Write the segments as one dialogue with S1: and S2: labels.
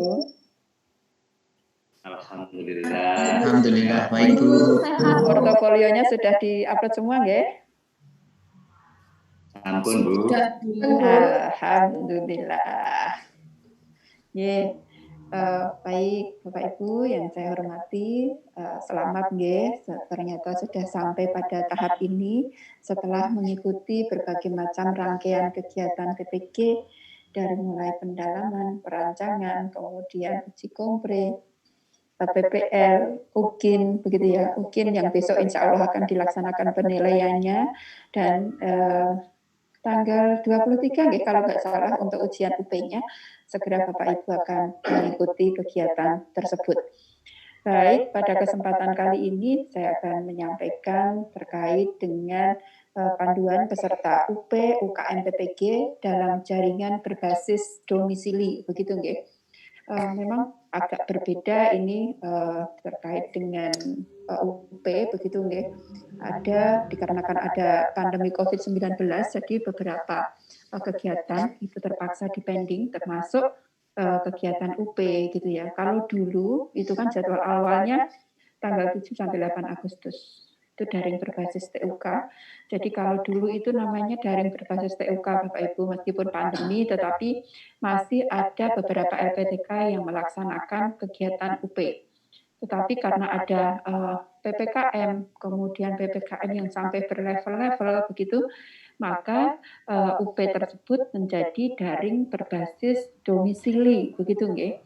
S1: Ibu?
S2: Alhamdulillah.
S3: Alhamdulillah, baik Bu.
S1: Portofolionya sudah di-upload semua nggih?
S2: Ampun Bu.
S1: Alhamdulillah. Baik Bapak Ibu yang saya hormati, selamat nggih, ternyata sudah sampai pada tahap ini setelah mengikuti berbagai macam rangkaian kegiatan PPG dari mulai pendalaman, perancangan, kemudian uji kompre, PPL, UKIN, begitu ya, UKIN yang besok insya Allah akan dilaksanakan penilaiannya, dan tanggal 23 nggih kalau nggak salah untuk ujian UP-nya, segera Bapak Ibu akan mengikuti kegiatan tersebut. Baik, pada kesempatan kali ini saya akan menyampaikan terkait dengan panduan peserta UP UKM PPG dalam jaringan berbasis domisili, begitu nggih. Memang agak berbeda ini terkait dengan UP, begitu nggih. Dikarenakan ada pandemi COVID-19, jadi beberapa kegiatan itu terpaksa dipending, termasuk kegiatan UP gitu ya. Kalau dulu itu kan jadwal awalnya tanggal 7 sampai 8 Agustus. Itu daring berbasis TUK. Jadi kalau dulu itu namanya daring berbasis TUK Bapak Ibu, meskipun pandemi tetapi masih ada beberapa LPTK yang melaksanakan kegiatan UP. Tetapi karena ada PPKM, kemudian PPKM yang sampai berlevel-level begitu, maka UP tersebut menjadi daring berbasis domisili, begitu nggih?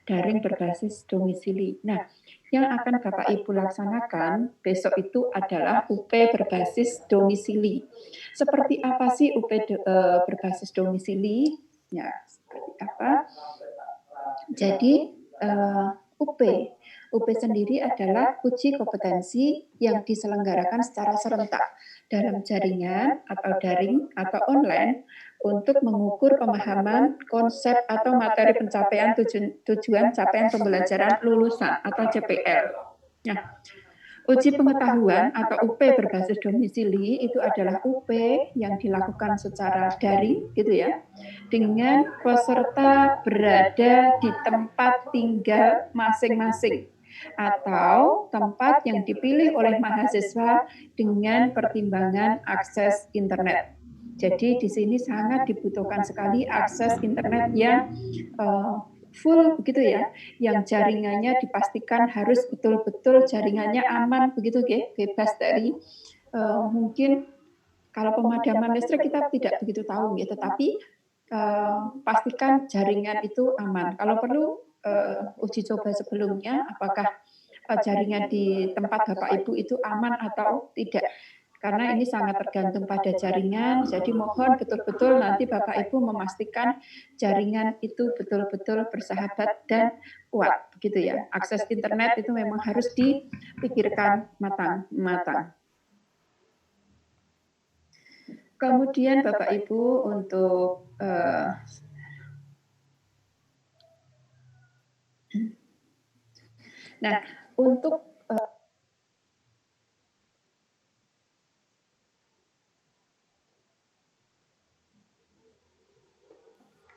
S1: Daring berbasis domisili. Nah, yang akan Bapak Ibu laksanakan besok itu adalah UP berbasis domisili. Seperti apa sih UP berbasis domisili? Ya, seperti apa? Jadi UP sendiri adalah uji kompetensi yang diselenggarakan secara serentak dalam jaringan atau daring atau online untuk mengukur pemahaman konsep atau materi pencapaian tujuan capaian pembelajaran lulusan atau CPL. Nah, uji pengetahuan atau UP berbasis domisili itu adalah UP yang dilakukan secara daring gitu ya, dengan peserta berada di tempat tinggal masing-masing atau tempat yang dipilih oleh mahasiswa dengan pertimbangan akses internet. Jadi di sini sangat dibutuhkan sekali akses internet yang full begitu ya, yang jaringannya dipastikan harus betul-betul jaringannya aman begitu ya, bebas dari mungkin kalau pemadaman listrik kita tidak begitu tahu ya, tetapi pastikan jaringan itu aman. Kalau perlu uji coba sebelumnya apakah jaringan di tempat Bapak Ibu itu aman atau tidak. Karena ini sangat tergantung pada jaringan, jadi mohon betul-betul nanti Bapak Ibu memastikan jaringan itu betul-betul bersahabat dan kuat, begitu ya. Akses internet itu memang harus dipikirkan matang-matang. Kemudian Bapak Ibu untuk untuk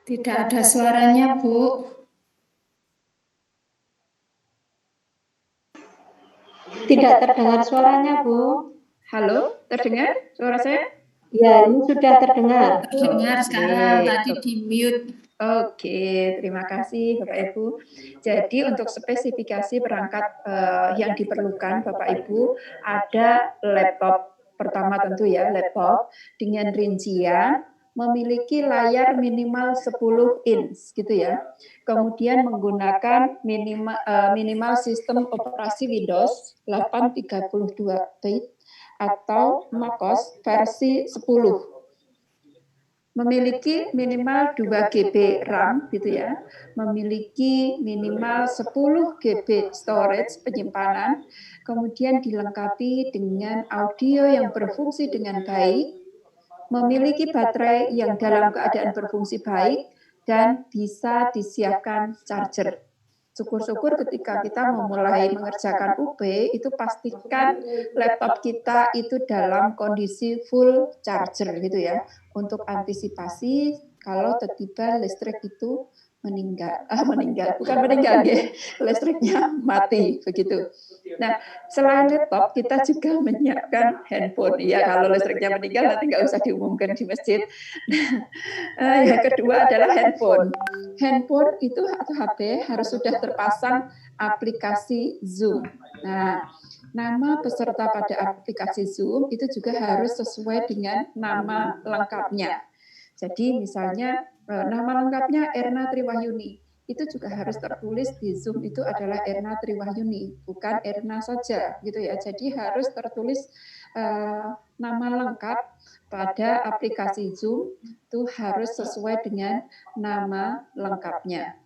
S4: tidak ada suaranya, Bu. Tidak terdengar suaranya, Bu.
S1: Halo, terdengar suara saya?
S4: Ya, ini sudah terdengar.
S5: Terdengar sekarang, tadi di mute.
S1: Oke, terima kasih Bapak Ibu. Jadi untuk spesifikasi perangkat yang diperlukan Bapak Ibu, ada laptop, pertama tentu ya laptop dengan rincian memiliki layar minimal 10 inch gitu ya. Kemudian menggunakan minimal sistem operasi Windows 832 bit atau MacOS versi 10. Memiliki minimal 2 GB RAM gitu ya, memiliki minimal 10 GB storage penyimpanan, kemudian dilengkapi dengan audio yang berfungsi dengan baik, memiliki baterai yang dalam keadaan berfungsi baik, dan bisa disiapkan charger. Syukur-syukur ketika kita memulai mengerjakan UP, itu pastikan laptop kita itu dalam kondisi full charger gitu ya, untuk antisipasi kalau tiba-tiba listrik itu bukan meninggal ya, listriknya mati begitu. Nah, selain laptop kita juga menyiapkan handphone. Ya, kalau listriknya meninggal nanti nggak usah diumumkan di masjid. Yang kedua adalah handphone. Handphone itu atau HP harus sudah terpasang aplikasi Zoom. Nah, nama peserta pada aplikasi Zoom itu juga harus sesuai dengan nama lengkapnya. Jadi misalnya nama lengkapnya Erna Triwahyuni, itu juga harus tertulis di Zoom itu adalah Erna Triwahyuni, bukan Erna saja gitu ya. Jadi harus tertulis nama lengkap pada aplikasi Zoom itu harus sesuai dengan nama lengkapnya.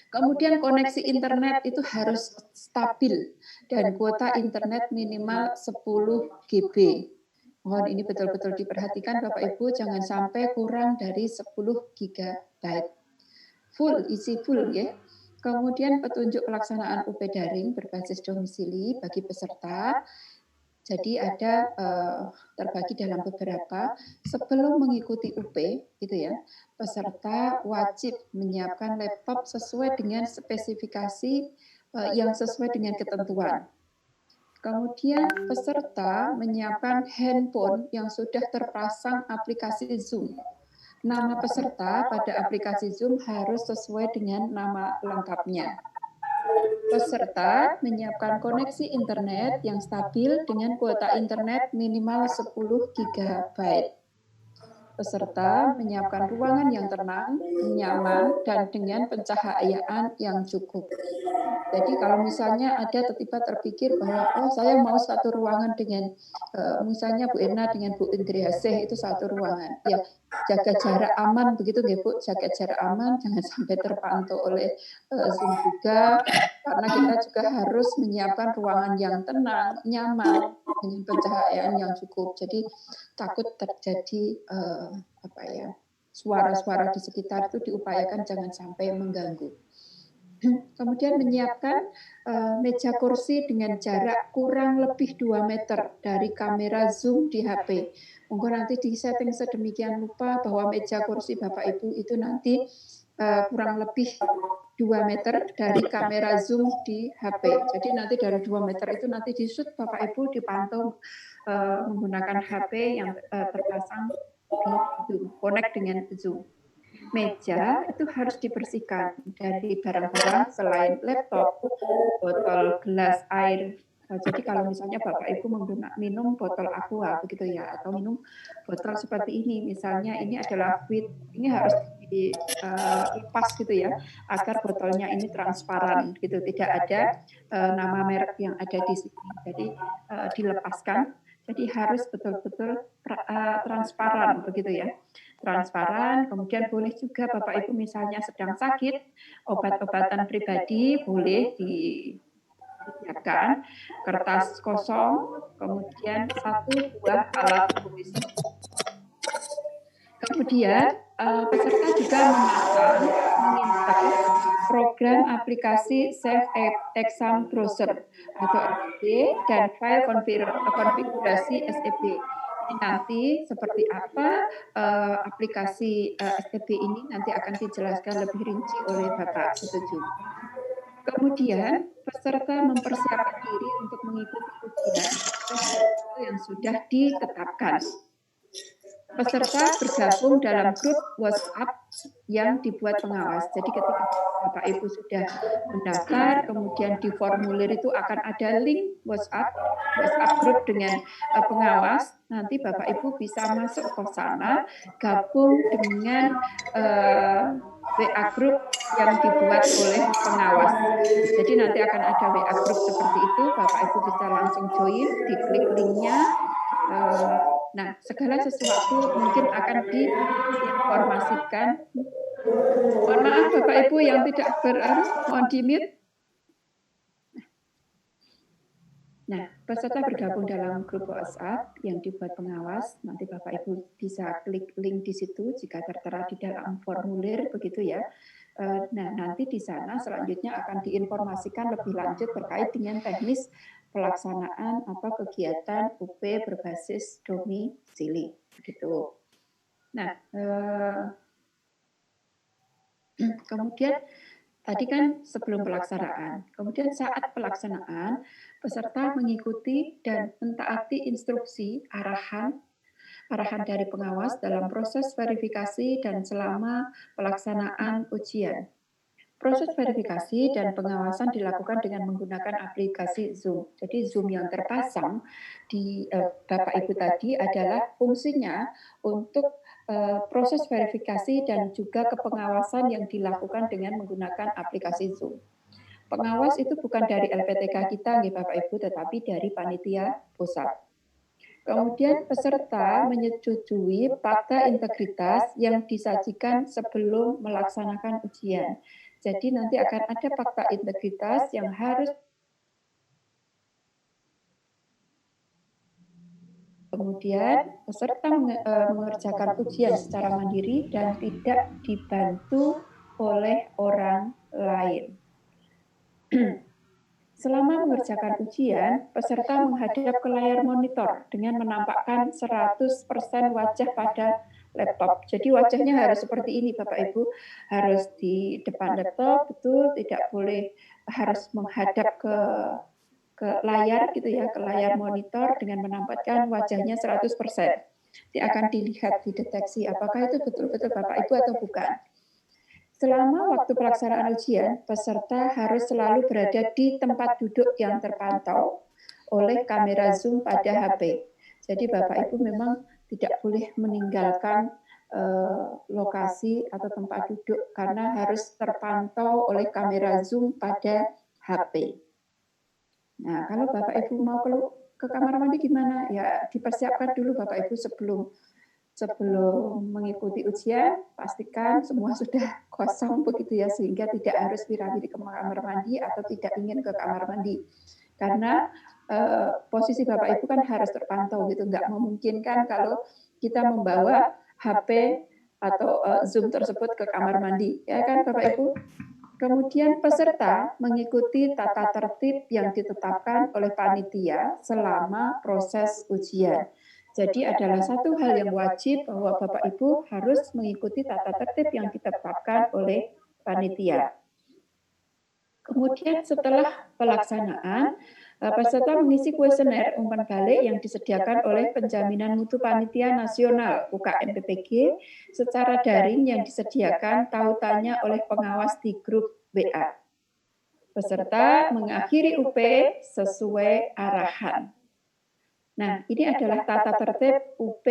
S1: Kemudian koneksi internet itu harus stabil dan kuota internet minimal 10 GB. Mohon ini betul-betul diperhatikan Bapak Ibu, jangan sampai kurang dari 10 GB. Full, isi full ya. Kemudian petunjuk pelaksanaan UP daring berbasis domisili bagi peserta. Jadi ada terbagi dalam beberapa. Sebelum mengikuti UP, gitu ya, peserta wajib menyiapkan laptop sesuai dengan spesifikasi yang sesuai dengan ketentuan. Kemudian peserta menyiapkan handphone yang sudah terpasang aplikasi Zoom. Nama peserta pada aplikasi Zoom harus sesuai dengan nama lengkapnya. Peserta menyiapkan koneksi internet yang stabil dengan kuota internet minimal 10 GB. Peserta menyiapkan ruangan yang tenang, nyaman, dan dengan pencahayaan yang cukup. Jadi kalau misalnya ada tiba-tiba terpikir bahwa saya mau satu ruangan dengan misalnya Bu Erna dengan Bu Indriasih itu satu ruangan, ya jaga jarak aman begitu nggih Bu, jaga jarak aman, jangan sampai terpantau oleh Zoom juga, karena kita juga harus menyiapkan ruangan yang tenang, nyaman, dengan pencahayaan yang cukup. Jadi takut terjadi suara-suara di sekitar itu diupayakan jangan sampai mengganggu. Kemudian menyiapkan meja kursi dengan jarak kurang lebih 2 meter dari kamera Zoom di HP. Monggo nanti disetting sedemikian rupa bahwa meja kursi Bapak Ibu itu nanti kurang lebih 2 meter dari kamera Zoom di HP. Jadi nanti dari 2 meter itu nanti di-shoot Bapak Ibu dipantau menggunakan HP yang terpasang di Zoom, connect dengan Zoom. Meja itu harus dibersihkan dari barang-barang selain laptop, botol gelas air. Jadi kalau misalnya Bapak Ibu minum botol aqua begitu ya, atau minum botol seperti ini, misalnya ini adalah fit, ini harus dilepas gitu ya, agar botolnya ini transparan gitu, tidak ada nama merek yang ada di sini. Jadi dilepaskan. Jadi harus betul-betul transparan begitu ya. Transparan, kemudian boleh juga Bapak Ibu misalnya sedang sakit, obat-obatan pribadi boleh disiapkan, kertas kosong, kemudian 1 buah alat tulis. Kemudian peserta juga menginstal program aplikasi Safe Exam Browser atau SEB dan file konfigurasi SEB. Ini nanti seperti apa aplikasi SEB ini nanti akan dijelaskan lebih rinci oleh Bapak Setuju. Kemudian peserta mempersiapkan diri untuk mengikuti ujian yang sudah ditetapkan. Peserta bergabung dalam grup WhatsApp yang dibuat pengawas. Jadi ketika Bapak Ibu sudah mendaftar, kemudian di formulir itu akan ada link WhatsApp grup dengan pengawas. Nanti Bapak Ibu bisa masuk ke sana, gabung dengan WA grup yang dibuat oleh pengawas. Jadi nanti akan ada WA grup seperti itu, Bapak Ibu bisa langsung join, diklik linknya. Nah, segala sesuatu mungkin akan diinformasikan. Mohon maaf Bapak Ibu yang tidak mohon di-mute. Nah, peserta bergabung dalam grup WhatsApp yang dibuat pengawas. Nanti Bapak Ibu bisa klik link di situ jika tertera di dalam formulir begitu ya. Nah, nanti di sana selanjutnya akan diinformasikan lebih lanjut terkait dengan teknis pelaksanaan atau kegiatan UP berbasis domisili begitu. Nah, Kemudian tadi kan sebelum pelaksanaan, kemudian saat pelaksanaan peserta mengikuti dan mentaati instruksi arahan dari pengawas dalam proses verifikasi dan selama pelaksanaan ujian. Proses verifikasi dan pengawasan dilakukan dengan menggunakan aplikasi Zoom. Jadi Zoom yang terpasang di Bapak Ibu tadi adalah fungsinya untuk proses verifikasi dan juga kepengawasan yang dilakukan dengan menggunakan aplikasi Zoom. Pengawas itu bukan dari LPTK kita, Bapak Ibu, tetapi dari panitia pusat. Kemudian peserta menyetujui fakta integritas yang disajikan sebelum melaksanakan ujian. Jadi nanti akan ada fakta integritas yang harus kemudian peserta mengerjakan ujian secara mandiri dan tidak dibantu oleh orang lain. Selama mengerjakan ujian, peserta menghadap ke layar monitor dengan menampakkan 100% wajah pada laptop. Jadi wajahnya harus seperti ini Bapak Ibu, harus di depan laptop, betul, tidak boleh harus menghadap ke layar gitu ya, ke layar monitor dengan menampakkan wajahnya 100%. Dia akan dilihat, dideteksi apakah itu betul-betul Bapak Ibu atau bukan. Selama waktu pelaksanaan ujian, peserta harus selalu berada di tempat duduk yang terpantau oleh kamera Zoom pada HP. Jadi Bapak Ibu memang tidak boleh meninggalkan lokasi atau tempat duduk karena harus terpantau oleh kamera Zoom pada HP. Nah, kalau Bapak Ibu mau ke kamar mandi gimana? Ya, dipersiapkan dulu Bapak Ibu sebelum mengikuti ujian, pastikan semua sudah kosong begitu ya, sehingga tidak harus wirawiri ke kamar mandi atau tidak ingin ke kamar mandi. Karena posisi Bapak Ibu kan harus terpantau gitu, nggak memungkinkan kalau kita membawa HP atau Zoom tersebut ke kamar mandi, ya kan Bapak Ibu? Kemudian peserta mengikuti tata tertib yang ditetapkan oleh panitia selama proses ujian. Jadi adalah satu hal yang wajib bahwa Bapak Ibu harus mengikuti tata tertib yang ditetapkan oleh panitia. Kemudian setelah pelaksanaan, peserta mengisi kuesioner umpan balik yang disediakan oleh Penjaminan Mutu Panitia Nasional UKM PPG secara daring yang disediakan tautannya oleh pengawas di grup WA. Peserta mengakhiri UP sesuai arahan. Nah, ini adalah tata tertib UP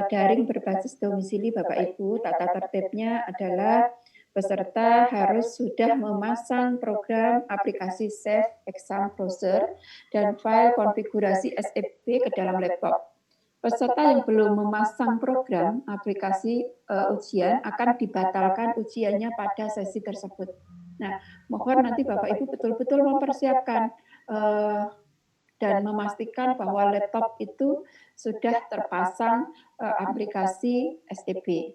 S1: daring berbasis domisili Bapak Ibu. Tata tertibnya adalah peserta harus sudah memasang program aplikasi Safe Exam Browser dan file konfigurasi SEP ke dalam laptop. Peserta yang belum memasang program aplikasi ujian akan dibatalkan ujiannya pada sesi tersebut. Nah, mohon nanti Bapak Ibu betul-betul mempersiapkan dan memastikan bahwa laptop itu sudah terpasang aplikasi SEP.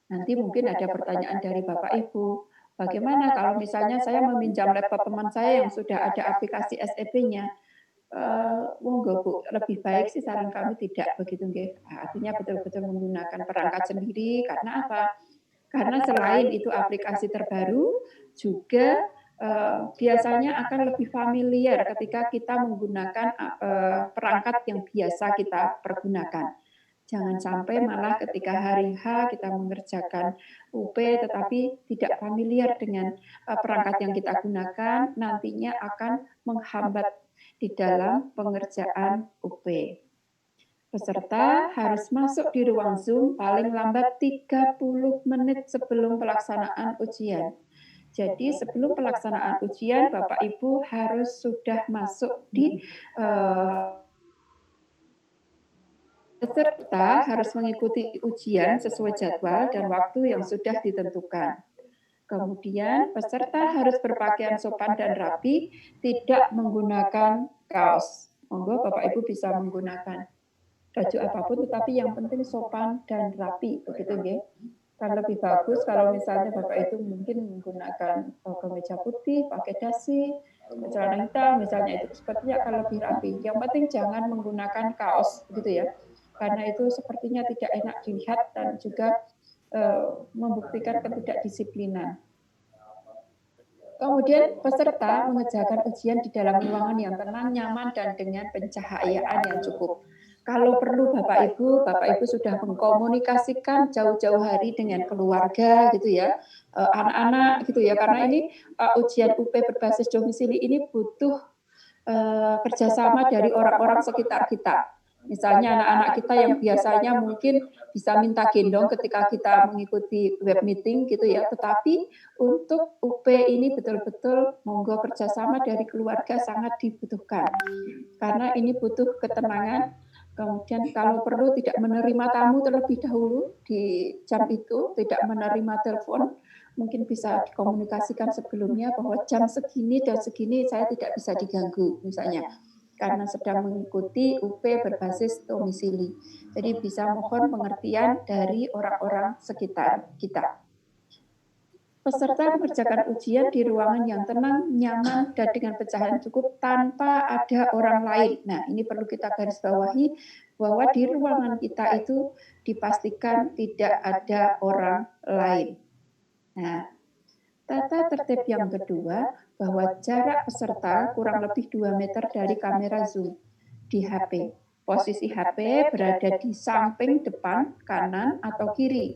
S1: Nanti mungkin ada pertanyaan dari Bapak Ibu, bagaimana kalau misalnya saya meminjam laptop teman saya yang sudah ada aplikasi SEP-nya? Monggo Bu, lebih baik sih saran kami tidak begitu nggih. Artinya betul-betul menggunakan perangkat sendiri karena apa? Karena selain itu aplikasi terbaru juga biasanya akan lebih familiar ketika kita menggunakan perangkat yang biasa kita pergunakan. Jangan sampai malah ketika hari H kita mengerjakan UP tetapi tidak familiar dengan perangkat yang kita gunakan, nantinya akan menghambat di dalam pengerjaan UP. Peserta harus masuk di ruang Zoom paling lambat 30 menit sebelum pelaksanaan ujian. Jadi sebelum pelaksanaan ujian, Bapak Ibu harus sudah masuk di peserta harus mengikuti ujian sesuai jadwal dan waktu yang sudah ditentukan. Kemudian peserta harus berpakaian sopan dan rapi, tidak menggunakan kaos. Monggo Bapak Ibu bisa menggunakan baju apapun, tetapi yang penting sopan dan rapi, begitu ya. Kan lebih bagus kalau misalnya Bapak itu mungkin menggunakan kemeja putih, pakai dasi, celana hitam, misalnya itu sepertinya akan lebih rapi. Yang penting jangan menggunakan kaos, gitu ya, karena itu sepertinya tidak enak dilihat dan juga membuktikan ketidakdisiplinan. Kemudian peserta mengerjakan ujian di dalam ruangan yang tenang, nyaman, dan dengan pencahayaan yang cukup. Kalau perlu Bapak Ibu sudah mengkomunikasikan jauh-jauh hari dengan keluarga gitu ya, anak-anak gitu ya, karena ini ujian UP berbasis domisili ini butuh kerjasama dari orang-orang sekitar kita. Misalnya anak-anak kita yang biasanya mungkin bisa minta gendong ketika kita mengikuti web meeting gitu ya, tetapi untuk UP ini betul-betul monggo kerjasama dari keluarga sangat dibutuhkan. Karena ini butuh ketenangan, kemudian kalau perlu tidak menerima tamu terlebih dahulu di jam itu, tidak menerima telepon, mungkin bisa dikomunikasikan sebelumnya bahwa jam segini dan segini saya tidak bisa diganggu misalnya karena sedang mengikuti UP berbasis domisili. Jadi bisa mohon pengertian dari orang-orang sekitar kita. Peserta mengerjakan ujian di ruangan yang tenang, nyaman, dan dengan pencahayaan cukup tanpa ada orang lain. Nah, ini perlu kita garis bawahi bahwa di ruangan kita itu dipastikan tidak ada orang lain. Nah, tata tertib yang kedua, bahwa jarak peserta kurang lebih 2 meter dari kamera Zoom di HP. Posisi HP berada di samping depan, kanan, atau kiri.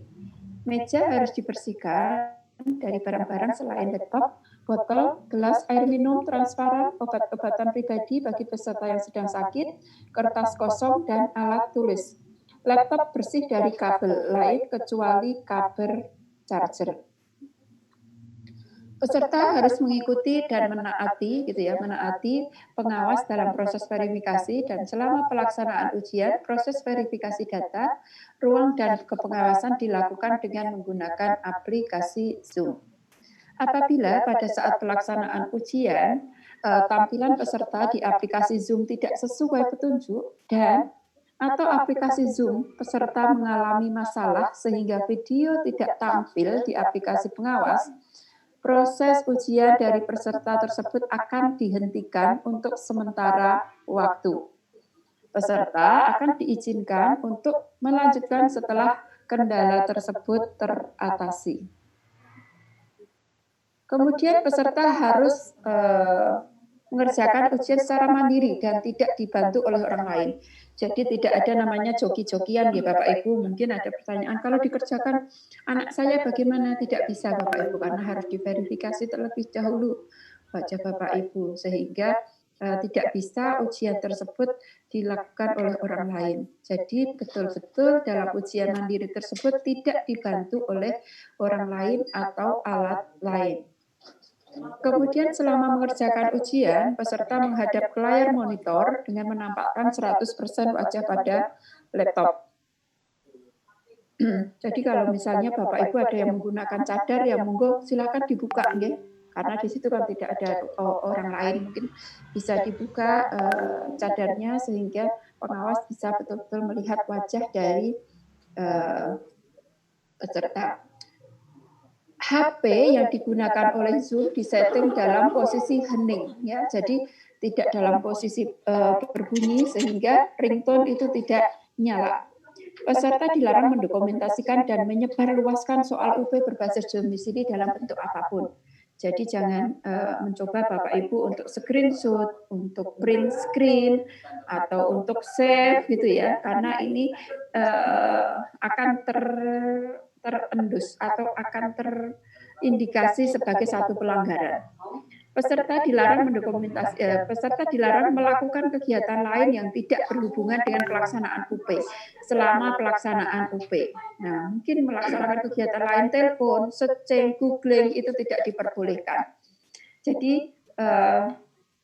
S1: Meja harus dibersihkan dari barang-barang selain laptop, botol, gelas air minum transparan, obat-obatan pribadi bagi peserta yang sedang sakit, kertas kosong, dan alat tulis. Laptop bersih dari kabel lain kecuali kabel charger. Peserta harus mengikuti dan menaati pengawas dalam proses verifikasi dan selama pelaksanaan ujian, proses verifikasi data, ruang dan kepengawasan dilakukan dengan menggunakan aplikasi Zoom. Apabila pada saat pelaksanaan ujian, tampilan peserta di aplikasi Zoom tidak sesuai petunjuk dan atau aplikasi Zoom peserta mengalami masalah sehingga video tidak tampil di aplikasi pengawas, proses ujian dari peserta tersebut akan dihentikan untuk sementara waktu. Peserta akan diizinkan untuk melanjutkan setelah kendala tersebut teratasi. Kemudian peserta harus mengerjakan ujian secara mandiri dan tidak dibantu oleh orang lain. Jadi tidak ada namanya joki-jokian ya Bapak Ibu. Mungkin ada pertanyaan, kalau dikerjakan anak saya bagaimana? Tidak bisa Bapak Ibu, karena harus diverifikasi terlebih dahulu baca Bapak Ibu, sehingga tidak bisa ujian tersebut dilakukan oleh orang lain. Jadi betul-betul dalam ujian mandiri tersebut tidak dibantu oleh orang lain atau alat lain. Kemudian selama mengerjakan ujian, peserta menghadap ke layar monitor dengan menampakkan 100% wajah pada laptop. Jadi kalau misalnya Bapak Ibu ada yang menggunakan cadar, ya monggo silakan dibuka ya. Karena di situ kan tidak ada orang lain, mungkin bisa dibuka cadarnya sehingga pengawas bisa betul-betul melihat wajah dari peserta. HP yang digunakan oleh Zoom disetting dalam posisi hening ya, jadi tidak dalam posisi berbunyi sehingga ringtone itu tidak nyala. Peserta dilarang mendokumentasikan dan menyebarluaskan soal UP berbasis domisili dalam bentuk apapun. Jadi jangan mencoba Bapak Ibu untuk screenshot, untuk print screen, atau untuk save gitu ya, karena ini akan terendus atau akan terindikasi sebagai satu pelanggaran. Peserta dilarang peserta dilarang melakukan kegiatan lain yang tidak berhubungan dengan pelaksanaan UP selama pelaksanaan UP. Nah, mungkin melaksanakan kegiatan lain, telepon, searching, googling itu tidak diperbolehkan. Jadi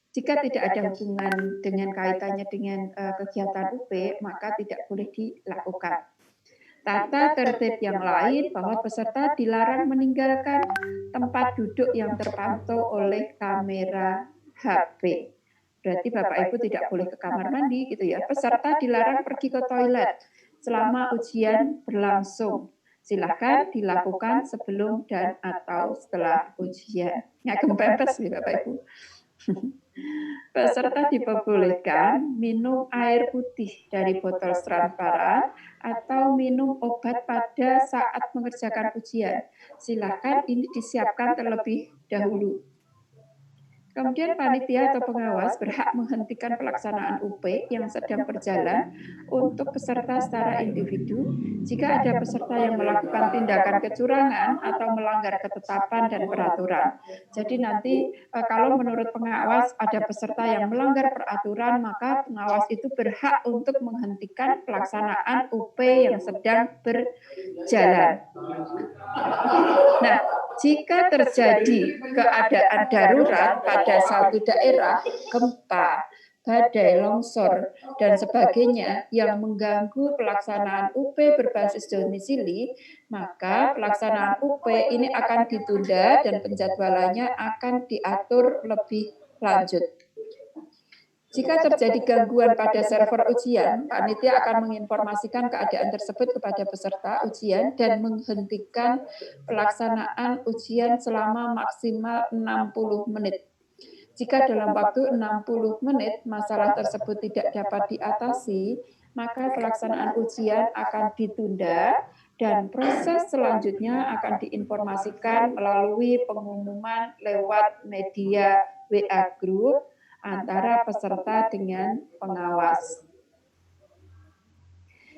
S1: jika tidak ada hubungan dengan kaitannya dengan kegiatan UP, maka tidak boleh dilakukan. Tata tertib yang lain bahwa peserta dilarang meninggalkan tempat duduk yang terpantau oleh kamera HP. Berarti Bapak Ibu tidak boleh ke kamar mandi gitu ya. Peserta dilarang pergi ke toilet selama ujian berlangsung. Silakan dilakukan sebelum dan atau setelah ujian. Nggak kempepes nih Bapak Ibu. Peserta diperbolehkan minum air putih dari botol transparan atau minum obat pada saat mengerjakan ujian. Silakan ini disiapkan terlebih dahulu. Kemudian panitia atau pengawas berhak menghentikan pelaksanaan UP yang sedang berjalan untuk peserta secara individu jika ada peserta yang melakukan tindakan kecurangan atau melanggar ketetapan dan peraturan. Jadi nanti kalau menurut pengawas ada peserta yang melanggar peraturan, maka pengawas itu berhak untuk menghentikan pelaksanaan UP yang sedang berjalan. Nah, jika terjadi keadaan darurat pada satu daerah, gempa, badai, longsor, dan sebagainya yang mengganggu pelaksanaan UP berbasis domisili, maka pelaksanaan UP ini akan ditunda dan penjadwalannya akan diatur lebih lanjut. Jika terjadi gangguan pada server ujian, panitia akan menginformasikan keadaan tersebut kepada peserta ujian dan menghentikan pelaksanaan ujian selama maksimal 60 menit. Jika dalam waktu 60 menit masalah tersebut tidak dapat diatasi, maka pelaksanaan ujian akan ditunda dan proses selanjutnya akan diinformasikan melalui pengumuman lewat media WA Group antara peserta dengan pengawas.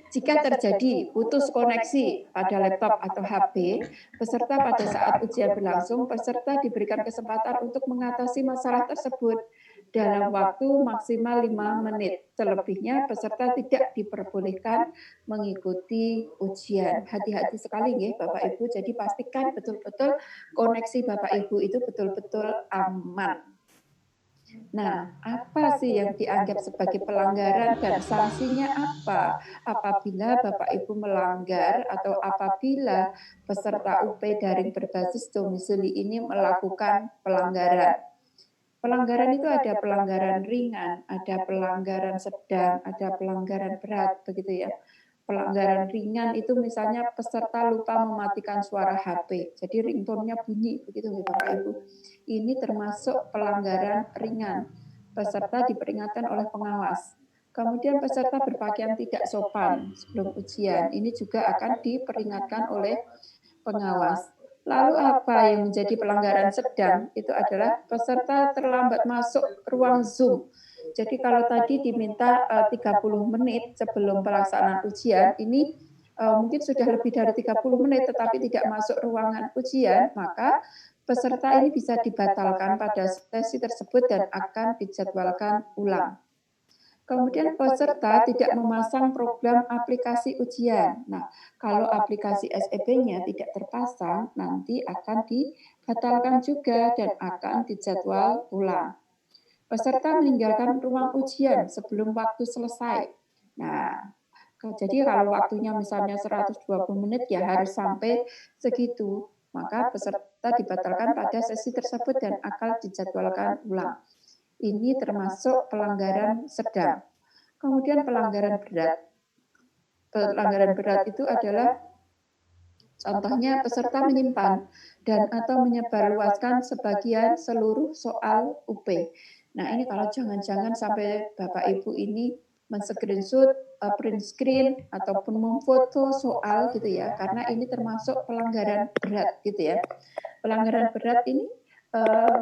S1: Jika terjadi putus koneksi pada laptop atau HP, peserta pada saat ujian berlangsung, peserta diberikan kesempatan untuk mengatasi masalah tersebut dalam waktu maksimal 5 menit. Selebihnya, peserta tidak diperbolehkan mengikuti ujian. Hati-hati sekali ya Bapak Ibu, jadi pastikan betul-betul koneksi Bapak Ibu itu betul-betul aman. Nah, apa sih yang dianggap sebagai pelanggaran dan sanksinya apa? Apabila Bapak Ibu melanggar atau apabila peserta UP daring berbasis domisili ini melakukan pelanggaran. Pelanggaran itu ada pelanggaran ringan, ada pelanggaran sedang, ada pelanggaran berat, begitu ya. Pelanggaran ringan itu misalnya peserta lupa mematikan suara HP, jadi ringtone-nya bunyi, begitu ya Bapak Ibu. Ini termasuk pelanggaran ringan. Peserta diperingatkan oleh pengawas. Kemudian peserta berpakaian tidak sopan sebelum ujian, ini juga akan diperingatkan oleh pengawas. Lalu apa yang menjadi pelanggaran sedang? Itu adalah peserta terlambat masuk ruang Zoom. Jadi kalau tadi diminta 30 menit sebelum pelaksanaan ujian, ini mungkin sudah lebih dari 30 menit tetapi tidak masuk ruangan ujian, maka peserta ini bisa dibatalkan pada sesi tersebut dan akan dijadwalkan ulang. Kemudian peserta tidak memasang program aplikasi ujian. Nah, kalau aplikasi SEP-nya tidak terpasang, nanti akan dibatalkan juga dan akan dijadwal ulang. Peserta meninggalkan ruang ujian sebelum waktu selesai. Nah, jadi kalau waktunya misalnya 120 menit ya harus sampai segitu. Maka peserta dibatalkan pada sesi tersebut dan akan dijadwalkan ulang. Ini termasuk pelanggaran sedang. Kemudian pelanggaran berat. Pelanggaran berat itu adalah contohnya peserta menyimpan dan atau menyebarluaskan sebagian seluruh soal UP. Nah, ini kalau jangan-jangan sampai Bapak Ibu ini men-screenshot, print screen ataupun memfoto soal gitu ya, karena ini termasuk pelanggaran berat gitu ya. Pelanggaran berat ini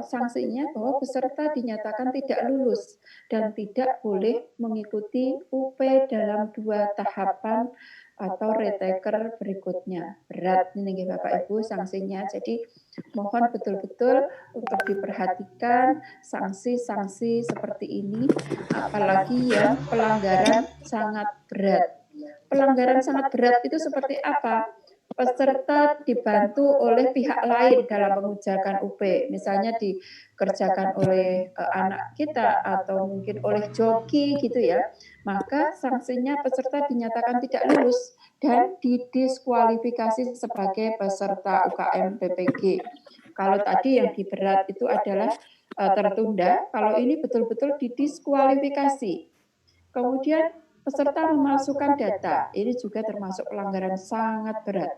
S1: sanksinya bahwa peserta dinyatakan tidak lulus dan tidak boleh mengikuti UP dalam 2 tahapan atau retaker berikutnya. Berat ini Bapak Ibu sanksinya. Jadi mohon betul-betul untuk diperhatikan sanksi-sanksi seperti ini, apalagi yang pelanggaran sangat berat. Pelanggaran sangat berat itu seperti apa? Peserta dibantu oleh pihak lain dalam mengerjakan UP, misalnya dikerjakan oleh anak kita atau mungkin oleh joki gitu ya, maka sanksinya peserta dinyatakan tidak lulus dan didiskualifikasi sebagai peserta UKM PPG. Kalau tadi yang di berat itu adalah tertunda, kalau ini betul-betul didiskualifikasi. Kemudian peserta memasukkan data, ini juga termasuk pelanggaran sangat berat.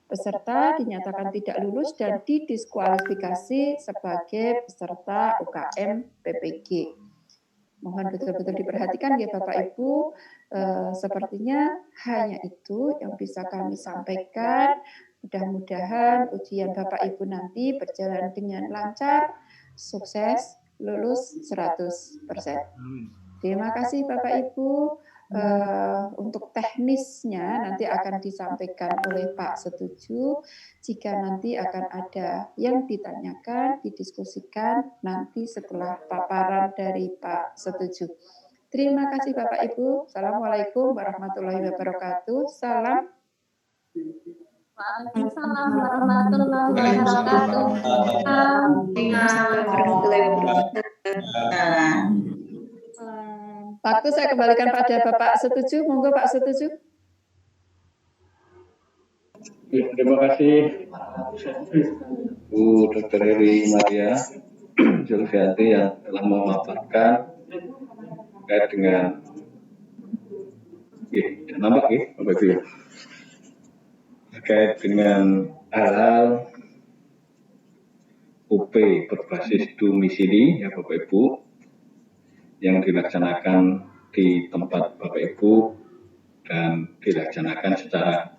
S1: Peserta dinyatakan tidak lulus dan didiskualifikasi sebagai peserta UKM PPG. Mohon betul-betul diperhatikan ya Bapak Ibu, sepertinya hanya itu yang bisa kami sampaikan. Mudah-mudahan ujian Bapak Ibu nanti berjalan dengan lancar, sukses, lulus 100%. Terima kasih Bapak Ibu. Untuk teknisnya nanti akan disampaikan oleh Pak Setuju. Jika nanti akan ada yang ditanyakan, didiskusikan nanti setelah paparan dari Pak Setuju. Terima kasih Bapak Ibu. Assalamualaikum warahmatullahi wabarakatuh. Salam.
S5: Waalaikumsalam warahmatullahi wabarakatuh.
S1: Waalaikumsalam warahmatullahi wabarakatuh. Waktu saya kembalikan pada Bapak Setuju. Monggo Pak Setuju.
S2: Ya, terima kasih Bu Dr. Heri Maria Julfianti yang telah memaparkan terkait dengan nampak ya Bapak Ibu ya, terkait dengan hal-hal UP berbasis domisili ya Bapak Ibu yang dilaksanakan di tempat Bapak Ibu dan dilaksanakan secara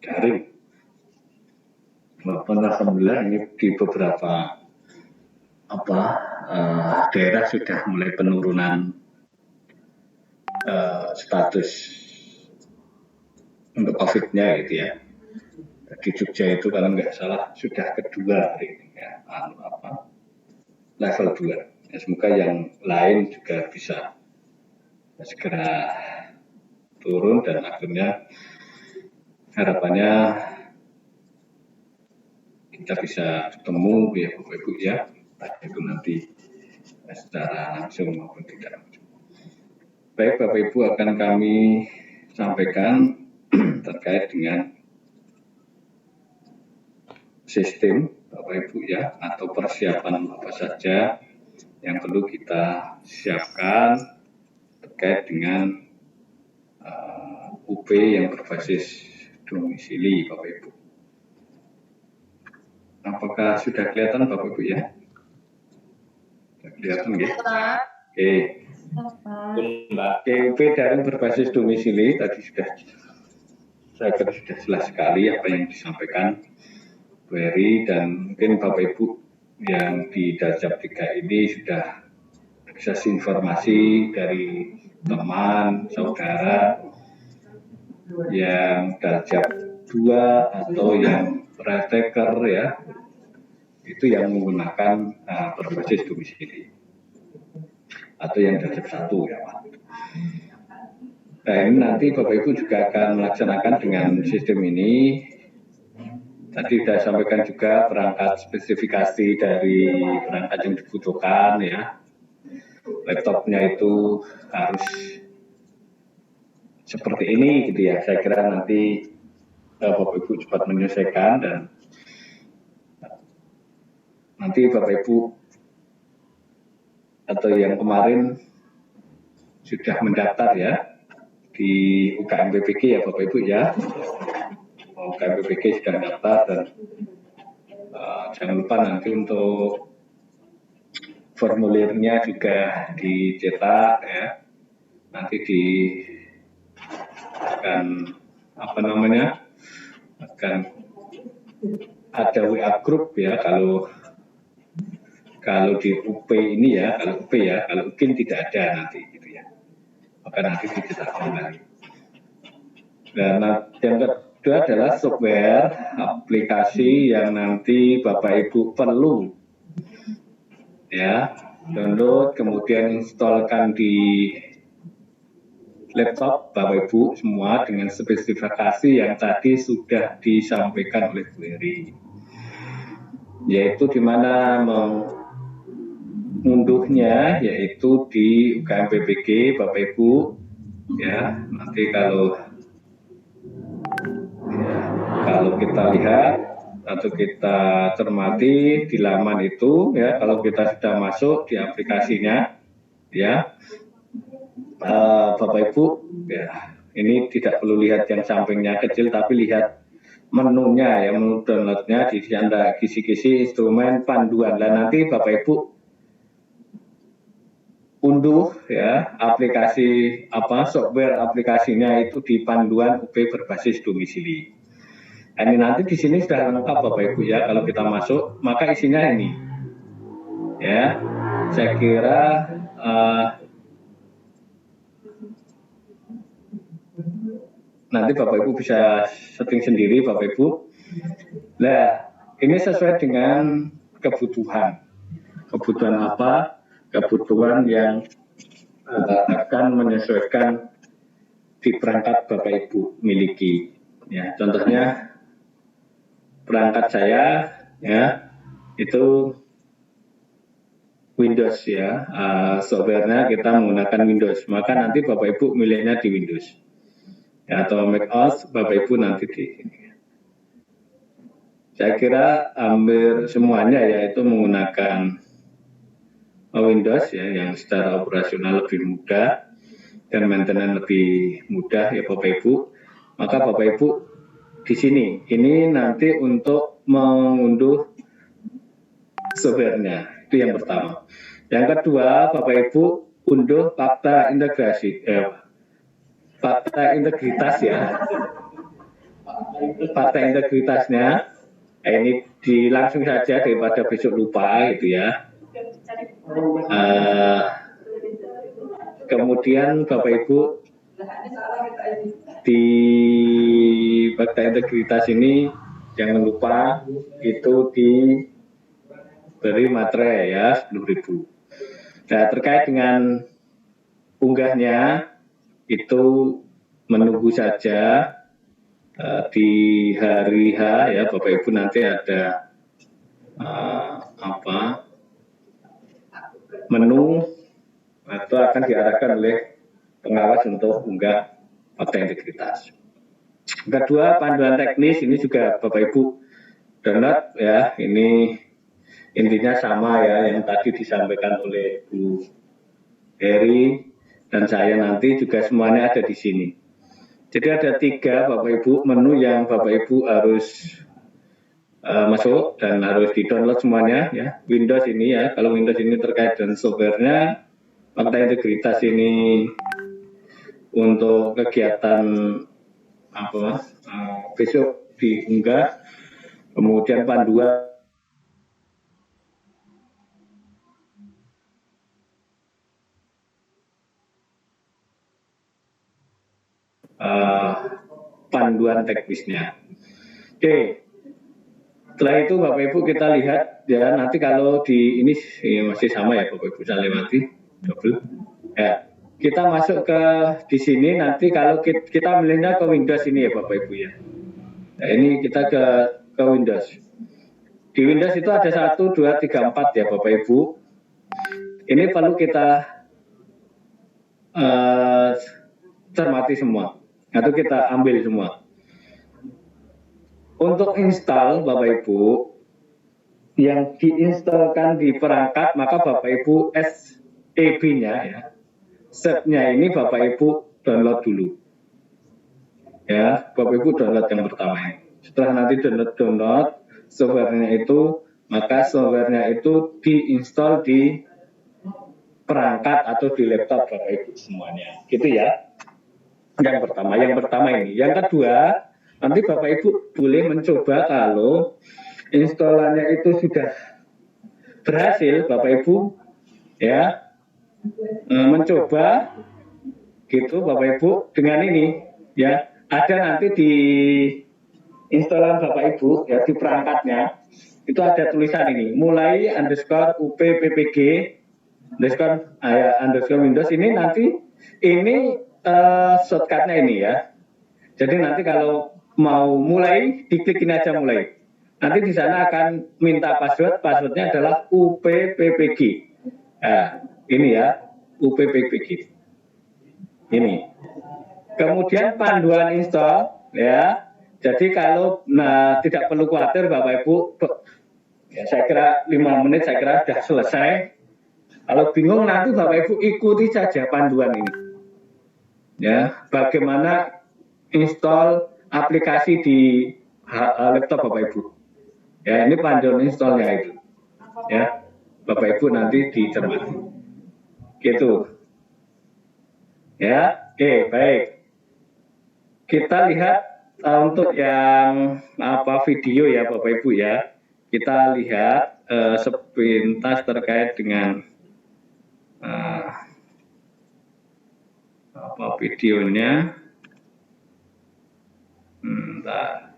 S2: daring. Alhamdulillah ini di beberapa daerah sudah mulai penurunan status untuk COVID-nya gitu ya. Di Jogja itu kalau nggak salah sudah kedua hari ini ya, level 2. Ya, semoga yang lain juga bisa segera turun dan akhirnya harapannya kita bisa ketemu ya Bapak Ibu ya, itu nanti secara langsung maupun tidak. Baik Bapak Ibu, akan kami sampaikan terkait dengan sistem Bapak Ibu ya, atau persiapan apa saja yang perlu kita siapkan terkait dengan UP yang berbasis domisili Bapak Ibu. Apakah sudah kelihatan Bapak Ibu ya? Sudah kelihatan ya? Oke. UP daring berbasis domisili tadi saya kira sudah jelas sekali apa yang disampaikan Bu Heri, dan mungkin Bapak Ibu yang di Darjab 3 ini sudah akses informasi dari teman, saudara yang Darjab 2 atau yang retaker ya, itu yang menggunakan berbasis domisili atau yang Darjab 1 ya Pak. Nah ini nanti Bapak Ibu juga akan melaksanakan dengan sistem ini. Tadi sudah sampaikan juga perangkat spesifikasi dari perangkat yang dibutuhkan ya. Laptopnya itu harus seperti ini gitu ya. Saya kira nanti Bapak Ibu cepat menyelesaikan dan nanti Bapak Ibu atau yang kemarin sudah mendaftar ya di UKM PPG ya Bapak Ibu ya. UKM PPG sudah mendaftar dan jangan lupa nanti untuk formulirnya juga dicetak ya. Nanti akan ada WA group ya kalau di UP ini ya, kalau UKIN tidak ada nanti gitu ya. Maka nanti dicetak kembali. Dan yang kedua adalah software aplikasi yang nanti Bapak Ibu perlu ya download kemudian installkan di laptop Bapak Ibu semua dengan spesifikasi yang tadi sudah disampaikan oleh Bu Heri, yaitu di mana mengunduhnya yaitu di UKM PPG Bapak Ibu ya. Nanti kalau kita lihat atau kita cermati di laman itu ya, kalau kita sudah masuk di aplikasinya ya, Bapak Ibu ya, ini tidak perlu lihat yang sampingnya kecil tapi lihat menunya ya, menu downloadnya di sini ada kisi-kisi instrumen panduan. Dan nanti Bapak Ibu unduh ya aplikasi software aplikasinya itu di panduan UP berbasis domisili. Ini nanti di sini sudah lengkap Bapak Ibu ya, kalau kita masuk maka isinya ini ya. Saya kira nanti Bapak Ibu bisa setting sendiri Bapak Ibu. Nah, ini sesuai dengan kebutuhan. Kebutuhan apa? Kebutuhan yang akan menyesuaikan di perangkat Bapak Ibu miliki. Ya, contohnya perangkat saya ya itu Windows ya, softwarenya kita menggunakan Windows. Maka nanti Bapak Ibu milihnya di Windows. Ya, atau Mac OS Bapak Ibu nanti di sini. Saya kira hampir semuanya yaitu menggunakan Windows ya, yang secara operasional lebih mudah dan maintenance lebih mudah ya Bapak Ibu. Maka Bapak Ibu di sini ini nanti untuk mengunduh softwarenya, itu yang pertama. Yang kedua Bapak Ibu unduh fakta integrasi, fakta integritas ya, fakta integritasnya. Ini langsung saja daripada besok lupa gitu ya. Kemudian Bapak Ibu di fakta integritas ini jangan lupa itu diberi materai ya 10.000. Nah, terkait dengan unggahnya itu menunggu saja di hari H ya Bapak Ibu, nanti ada menu atau akan diarahkan oleh pengawas untuk unggah fakta integritas. Kedua, panduan teknis ini juga Bapak Ibu download ya, ini intinya sama ya yang tadi disampaikan oleh Bu Heri dan saya, nanti juga semuanya ada di sini. Jadi ada 3 Bapak Ibu menu yang Bapak Ibu harus masuk dan harus di-download semuanya ya. Windows ini ya, kalau Windows ini terkait dengan softwarenya, fakta integritas ini untuk kegiatan besok diunggah, kemudian panduan panduan teknisnya. Oke. Setelah itu Bapak Ibu kita lihat ya, nanti kalau di ini masih sama ya Bapak Ibu, saya lewati double. Ya, kita masuk ke di sini, nanti kalau kita milihnya ke Windows ini ya Bapak Ibu ya. Nah, ini kita ke Windows. Di Windows itu ada 1, 2, 3, 4 ya Bapak Ibu. Ini perlu kita cermati semua, atau kita ambil semua. Untuk install Bapak Ibu, yang diinstalkan di perangkat, maka Bapak Ibu SEB-nya ya, set-nya ini Bapak Ibu download dulu. Ya, Bapak Ibu download yang pertama ini. Setelah nanti download softwarenya itu, maka softwarenya itu diinstal di perangkat atau di laptop Bapak Ibu semuanya. Gitu ya. Yang pertama ini. Yang kedua, nanti Bapak Ibu boleh mencoba kalau installannya itu sudah berhasil, Bapak Ibu ya mencoba gitu Bapak Ibu dengan ini ya, ada nanti di installan Bapak Ibu ya, di perangkatnya itu ada tulisan ini, mulai _UPPPG _ Windows ini, nanti ini shortcutnya ini ya. Jadi nanti kalau mau mulai, diklik ini aja mulai. Nanti di sana akan minta passwordnya adalah UPPPG. Nah, ini ya, UPPPG. Ini. Kemudian panduan install ya. Jadi kalau tidak perlu khawatir Bapak Ibu, ya, saya kira 5 menit saya kira sudah selesai. Kalau bingung nanti Bapak Ibu ikuti saja panduan ini. Ya, bagaimana install aplikasi di laptop Bapak Ibu. Ya, ini panduan installnya itu. Ya, Bapak Ibu nanti dicermati. Gitu. Ya, oke, baik. Kita lihat untuk yang video ya Bapak Ibu ya. Kita lihat sepintas terkait dengan videonya. Bentar.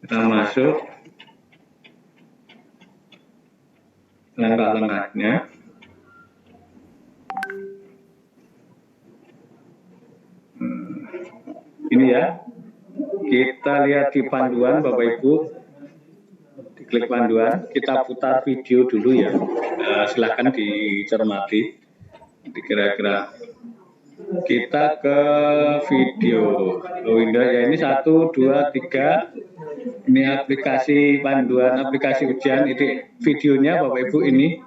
S2: Kita masuk langkah-langkahnya. Ini ya, kita lihat di panduan Bapak Ibu, diklik panduan, kita putar video dulu ya. Silahkan dicermati. Kira-kira kita ke video Windows ya, ini 1, 2, 3. Ini aplikasi panduan aplikasi ujian, ini videonya Bapak Ibu ini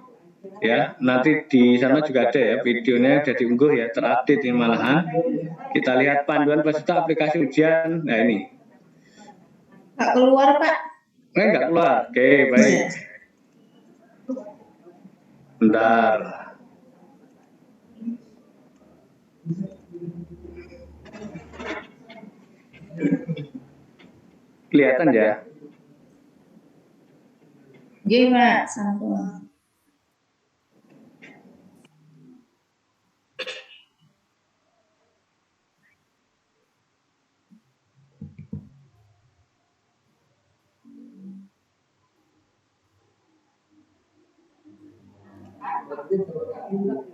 S2: ya. Nanti di sana juga ada ya videonya, sudah diunggah ya, terupdate ini malahan. Kita lihat panduan peserta aplikasi ujian. Nah ini
S4: Nggak keluar, Pak.
S2: nggak keluar. Oke, baik. Bentar. Kelihatan ya?
S4: Gimana? Sambung.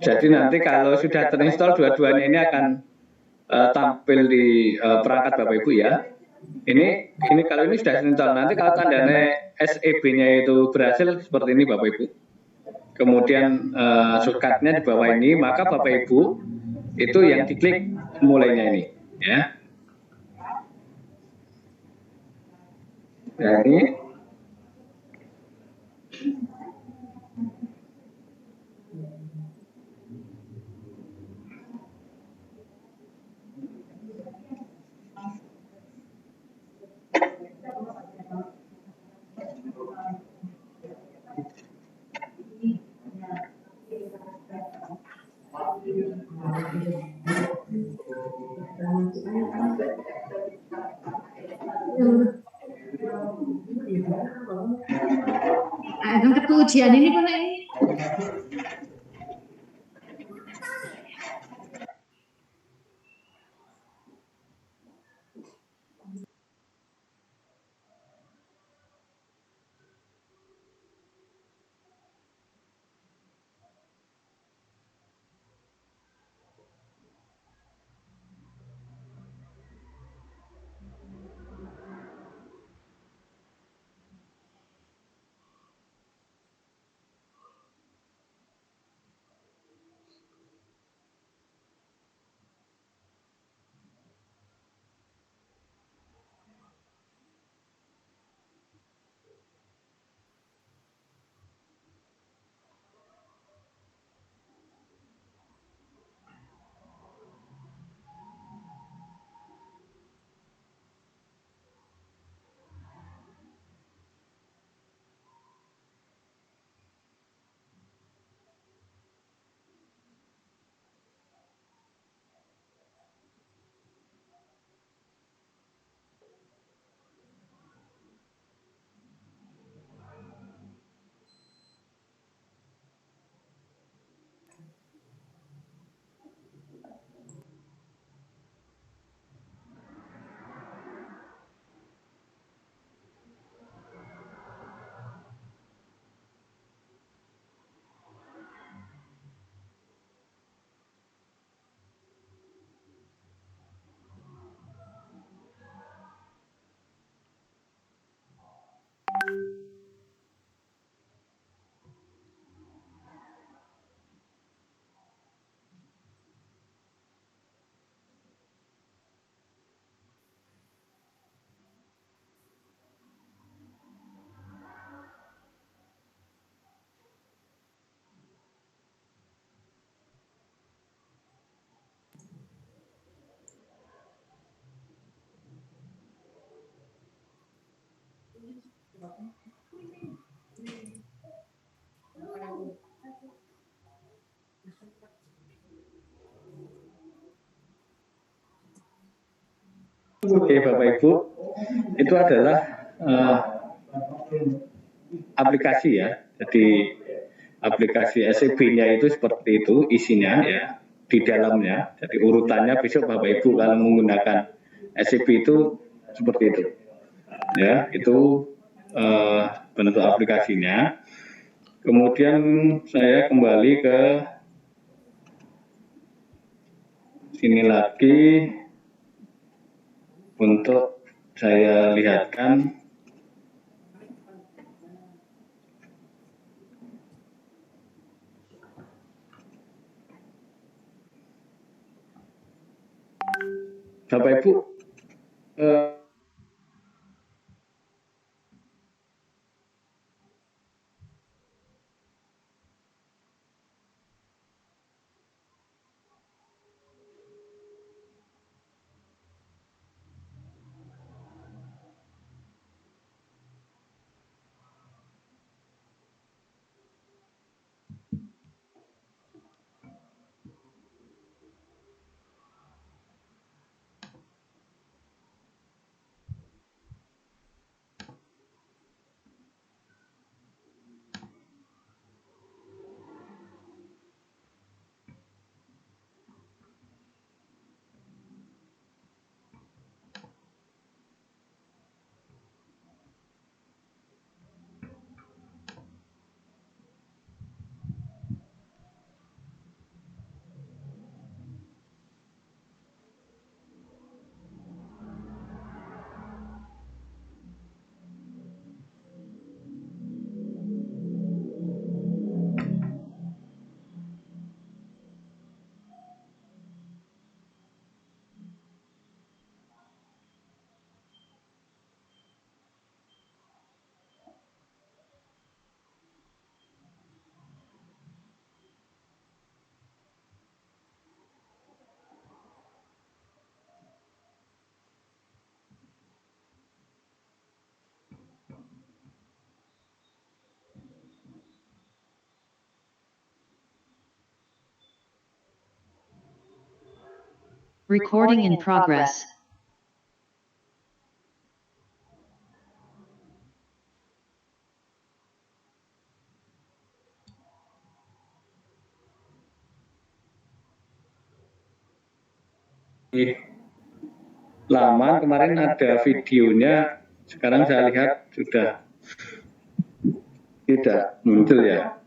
S2: Jadi nanti kalau sudah terinstall dua-duanya ini akan tampil di perangkat Bapak Ibu ya. Ini kalau ini sudah terinstall, nanti kalau tandanya SEB-nya itu berhasil seperti ini Bapak Ibu. Kemudian shortcut-nya di bawah ini, maka Bapak Ibu itu yang diklik mulainya ini ya. Nah, ini
S4: Untuk ujian ini Pak ini.
S2: Oke, Bapak Ibu, itu adalah aplikasi ya. Jadi aplikasi SEB-nya itu seperti itu isinya ya di dalamnya. Jadi urutannya besok Bapak Ibu kalau menggunakan SEB itu seperti itu. Ya, itu bentuk aplikasinya. Kemudian saya kembali ke sini lagi untuk saya lihatkan Bapak Ibu
S3: Recording in progress.
S2: lama kemarin ada videonya, sekarang saya lihat sudah tidak muncul ya.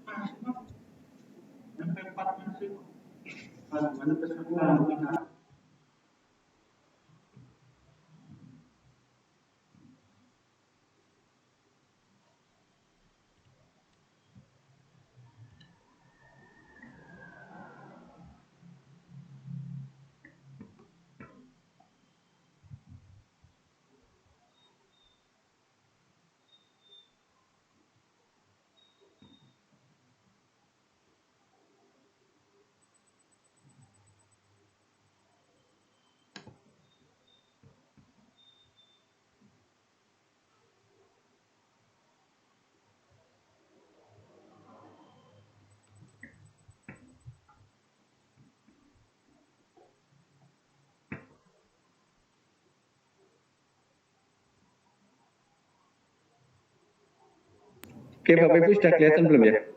S2: Oke, Bapak Ibu sudah kelihatan belum ya?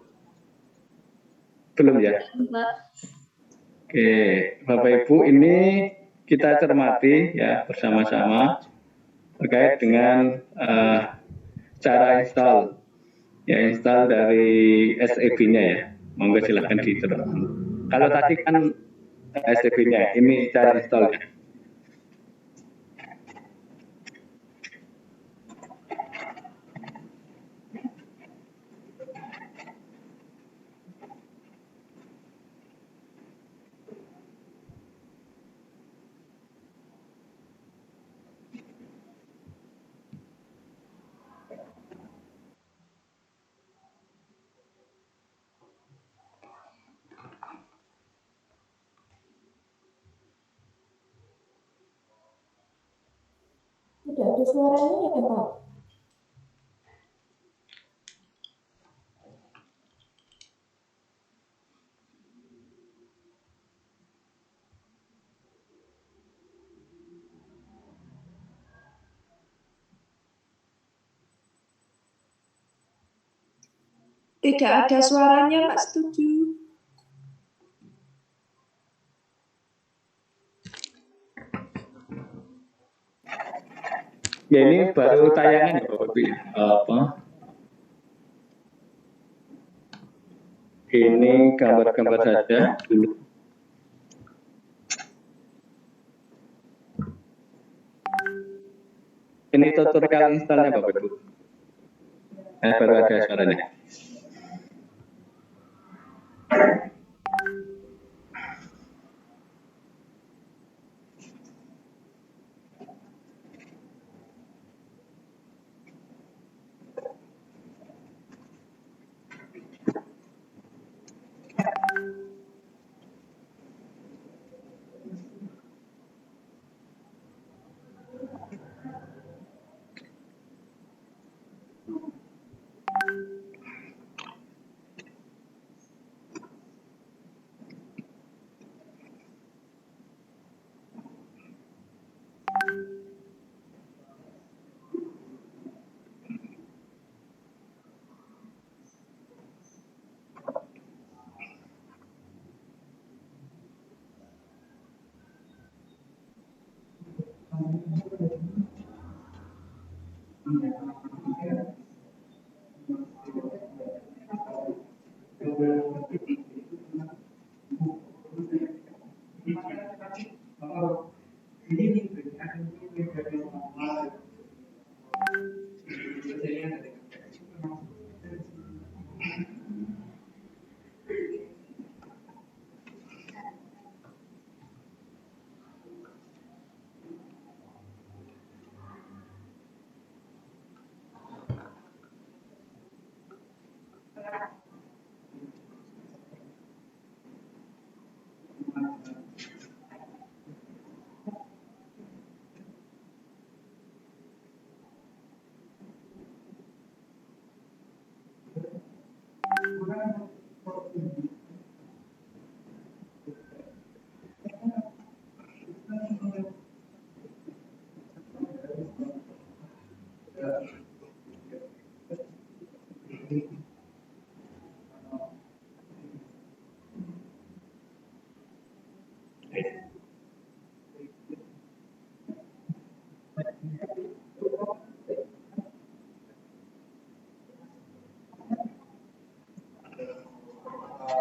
S2: Belum ya? Oke, Bapak Ibu, ini kita cermati ya bersama-sama terkait dengan cara install dari SEB-nya ya. Monggo silahkan diteruskan. Kalau tadi kan SEB-nya, ini cara installnya.
S5: Tidak ada suaranya ya Pak?
S1: Tidak ada suaranya, Pak. Setuju.
S2: Ya ini baru tayangan ya Bapak Ibu. Ini gambar-gambar saja dulu. Ini tutorial installnya Bapak Ibu. Baru ada suaranya.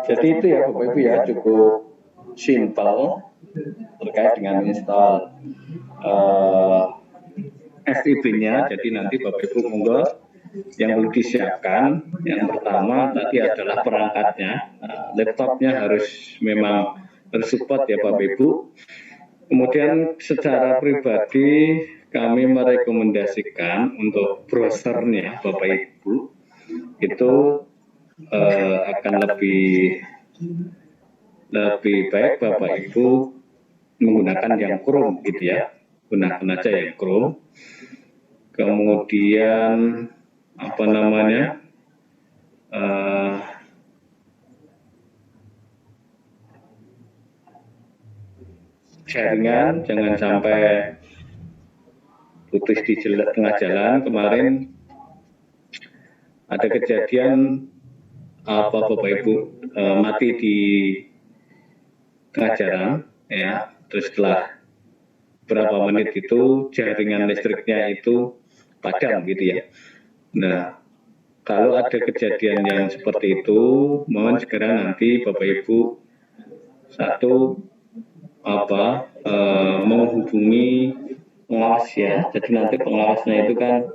S2: Jadi itu ya Bapak Ibu ya, cukup simple terkait dengan install FIB-nya. Jadi nanti Bapak Ibu monggo yang perlu disiapkan, yang pertama tadi adalah perangkatnya, laptopnya harus memang tersupport ya Bapak Ibu. Kemudian secara pribadi kami merekomendasikan untuk browsernya Bapak Ibu itu akan lebih baik Bapak Ibu menggunakan yang Chrome gitu ya, gunakan aja yang Chrome. Kemudian apa namanya, jaringan jangan sampai putus di tengah jalan. Kemarin ada kejadian apa Bapak Ibu mati di tengah jalan ya, terus setelah berapa menit itu jaringan listriknya itu padam gitu ya. Nah, kalau ada kejadian yang seperti itu, mohon segera nanti Bapak Ibu menghubungi pengawas ya. Jadi nanti pengawasnya itu kan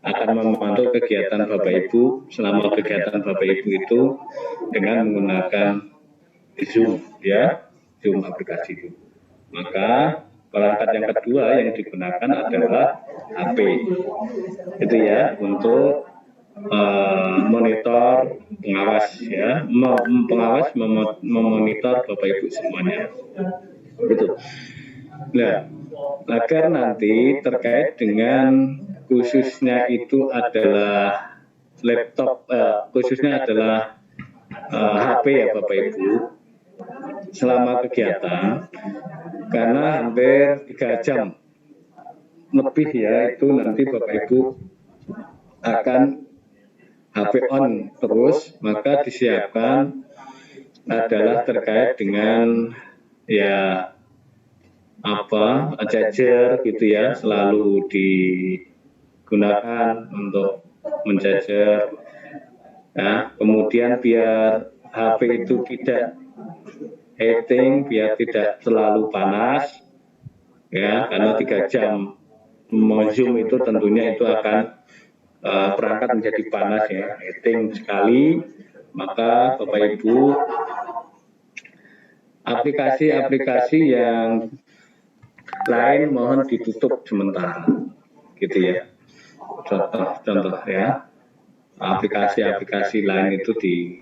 S2: akan memantau kegiatan Bapak Ibu selama kegiatan Bapak Ibu itu dengan menggunakan Zoom ya, Zoom aplikasi itu. Maka perangkat yang kedua yang digunakan adalah HP itu ya, untuk monitor pengawas ya, pengawas memonitor Bapak Ibu semuanya gitu. Nah, agar nanti terkait dengan khususnya itu adalah laptop, khususnya adalah HP ya Bapak Ibu, selama kegiatan, karena hampir 3 jam lebih ya, itu nanti Bapak Ibu akan HP on terus, maka disiapkan adalah terkait dengan ya charger gitu ya, selalu digunakan untuk mencajar. Nah, kemudian biar HP itu tidak heating, biar tidak terlalu panas, ya, karena 3 jam zoom itu tentunya itu akan perangkat menjadi panas ya, heating sekali. Maka Bapak Ibu, aplikasi-aplikasi yang lain mohon ditutup sementara, gitu ya. Contoh ya, aplikasi-aplikasi lain itu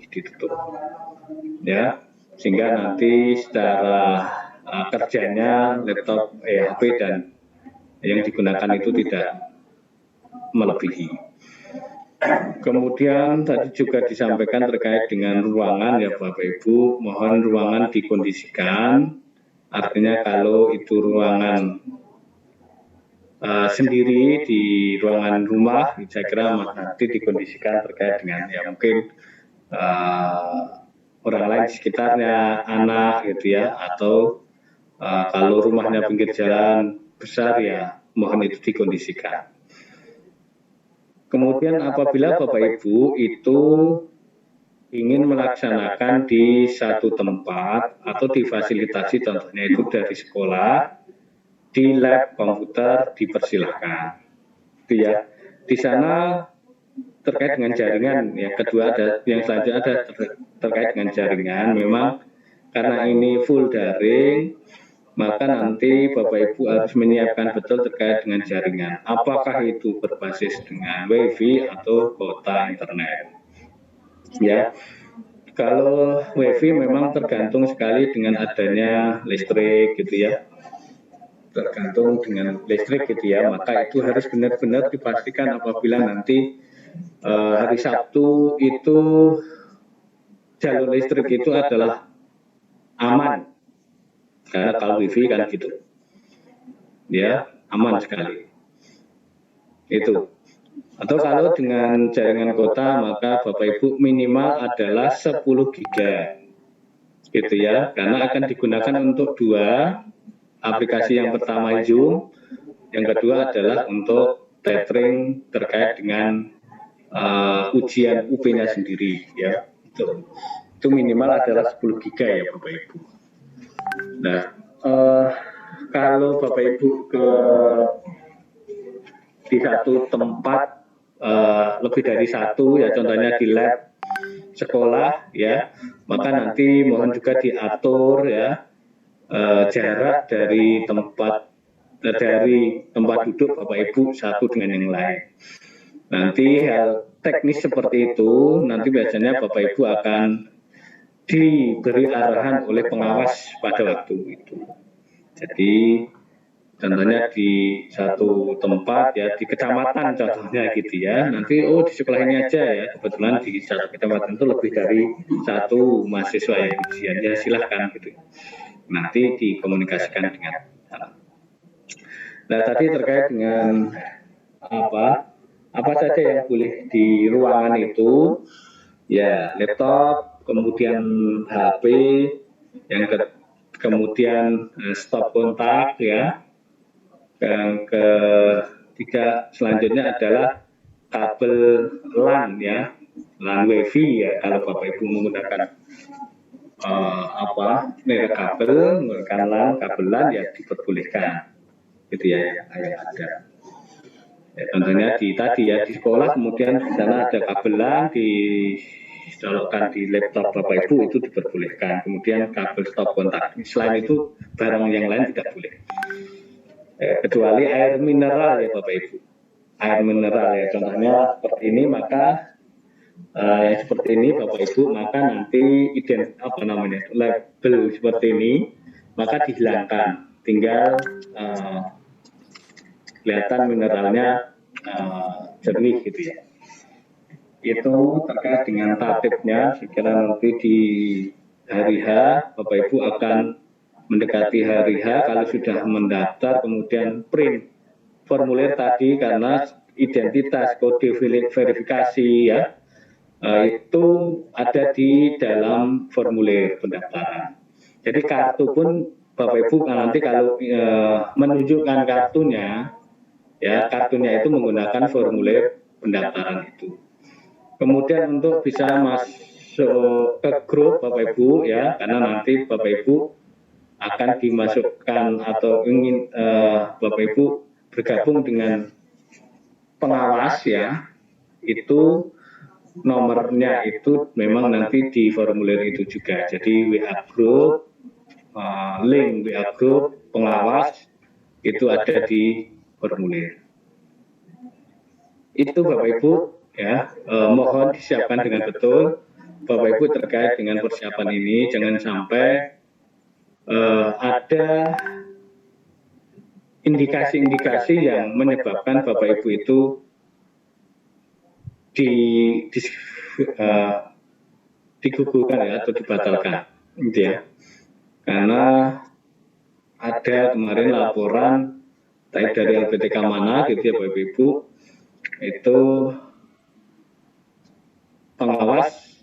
S2: ditutup, ya, sehingga nanti secara kerjanya laptop, HP dan yang digunakan itu tidak melebihi. Kemudian tadi juga disampaikan terkait dengan ruangan ya Bapak Ibu, mohon ruangan dikondisikan, artinya kalau itu ruangan sendiri di ruangan rumah, saya kira nanti dikondisikan terkait dengan ya mungkin orang lain di sekitarnya, anak gitu ya, atau kalau rumahnya pinggir jalan besar ya mohon itu dikondisikan. Kemudian apabila Bapak Ibu itu ingin melaksanakan di satu tempat atau difasilitasi contohnya itu dari sekolah, di lab komputer dipersilahkan. Itu ya. Di sana terkait dengan jaringan, yang kedua ada, yang selanjutnya ada terkait dengan jaringan. Memang karena ini full daring, maka nanti Bapak Ibu harus menyiapkan betul terkait dengan jaringan. Apakah itu berbasis dengan WiFi atau kuota internet? Ya, kalau WiFi memang tergantung sekali dengan adanya listrik gitu ya. Tergantung dengan listrik gitu ya. Maka itu harus benar-benar dipastikan apabila nanti hari Sabtu itu jalur listrik itu adalah aman. Karena kalau WiFi kan gitu, ya aman sekali. Itu. Atau kalau dengan jaringan kota maka Bapak Ibu minimal adalah 10 giga, gitu ya. Karena akan digunakan untuk 2 aplikasi, yang pertama Zoom, yang kedua adalah untuk tethering terkait dengan ujian UP-nya sendiri, ya. Itu minimal adalah 10 giga ya Bapak Ibu. Nah, kalau Bapak Ibu di satu tempat lebih dari satu, ya contohnya di lab sekolah, ya, maka nanti mohon juga diatur ya jarak dari tempat duduk Bapak Ibu satu dengan yang lain. Nanti hal teknis seperti itu nanti biasanya Bapak Ibu akan diberi arahan oleh pengawas pada waktu itu. Jadi contohnya di satu tempat ya, di kecamatan contohnya gitu ya, nanti di sekolah ini aja ya, kebetulan di satu kecamatan itu lebih dari 1 mahasiswa yang ujian, ya silahkan gitu. Nanti dikomunikasikan dengan nah tadi terkait dengan apa saja yang boleh di ruangan itu, ya laptop, kemudian HP, yang kemudian stop kontak ya, yang ketiga selanjutnya adalah kabel LAN ya, LAN WiFi ya, kalau Bapak Ibu menggunakan merek kabel, menggunakan LAN, kabel LAN ya diperbolehkan, gitu ya, yang ada. Ya, contohnya di sekolah, kemudian di sana ada kabel LAN, dicolokkan di laptop Bapak Ibu itu diperbolehkan. Kemudian kabel stop kontak. Selain itu barang yang lain tidak boleh. Kecuali air mineral ya Bapak Ibu. Air mineral ya, contohnya seperti ini, maka yang seperti ini Bapak Ibu, maka nanti label seperti ini maka dihilangkan, tinggal kelihatan mineralnya jernih gitu ya. Itu terkait dengan tatipnya. Saya kira nanti di hari H Bapak Ibu akan mendekati hari H, kalau sudah mendaftar kemudian print formulir tadi, karena identitas kode verifikasi ya, itu ada di dalam formulir pendaftaran. Jadi kartu pun Bapak Ibu nanti kalau menunjukkan kartunya, ya kartunya itu menggunakan formulir pendaftaran itu. Kemudian untuk bisa masuk ke grup Bapak Ibu ya, karena nanti Bapak Ibu akan dimasukkan atau ingin Bapak Ibu bergabung dengan pengawas ya, itu nomornya itu memang nanti di formulir itu juga. Jadi WA group, link WA group pengawas itu ada di formulir. Itu Bapak Ibu ya, mohon disiapkan dengan betul Bapak Ibu terkait dengan persiapan ini, jangan sampai ada indikasi-indikasi yang menyebabkan Bapak Ibu itu digugurkan ya atau dibatalkan, gitu ya. Karena ada kemarin laporan dari LPTK mana, gitu ya Bapak Ibu, itu pengawas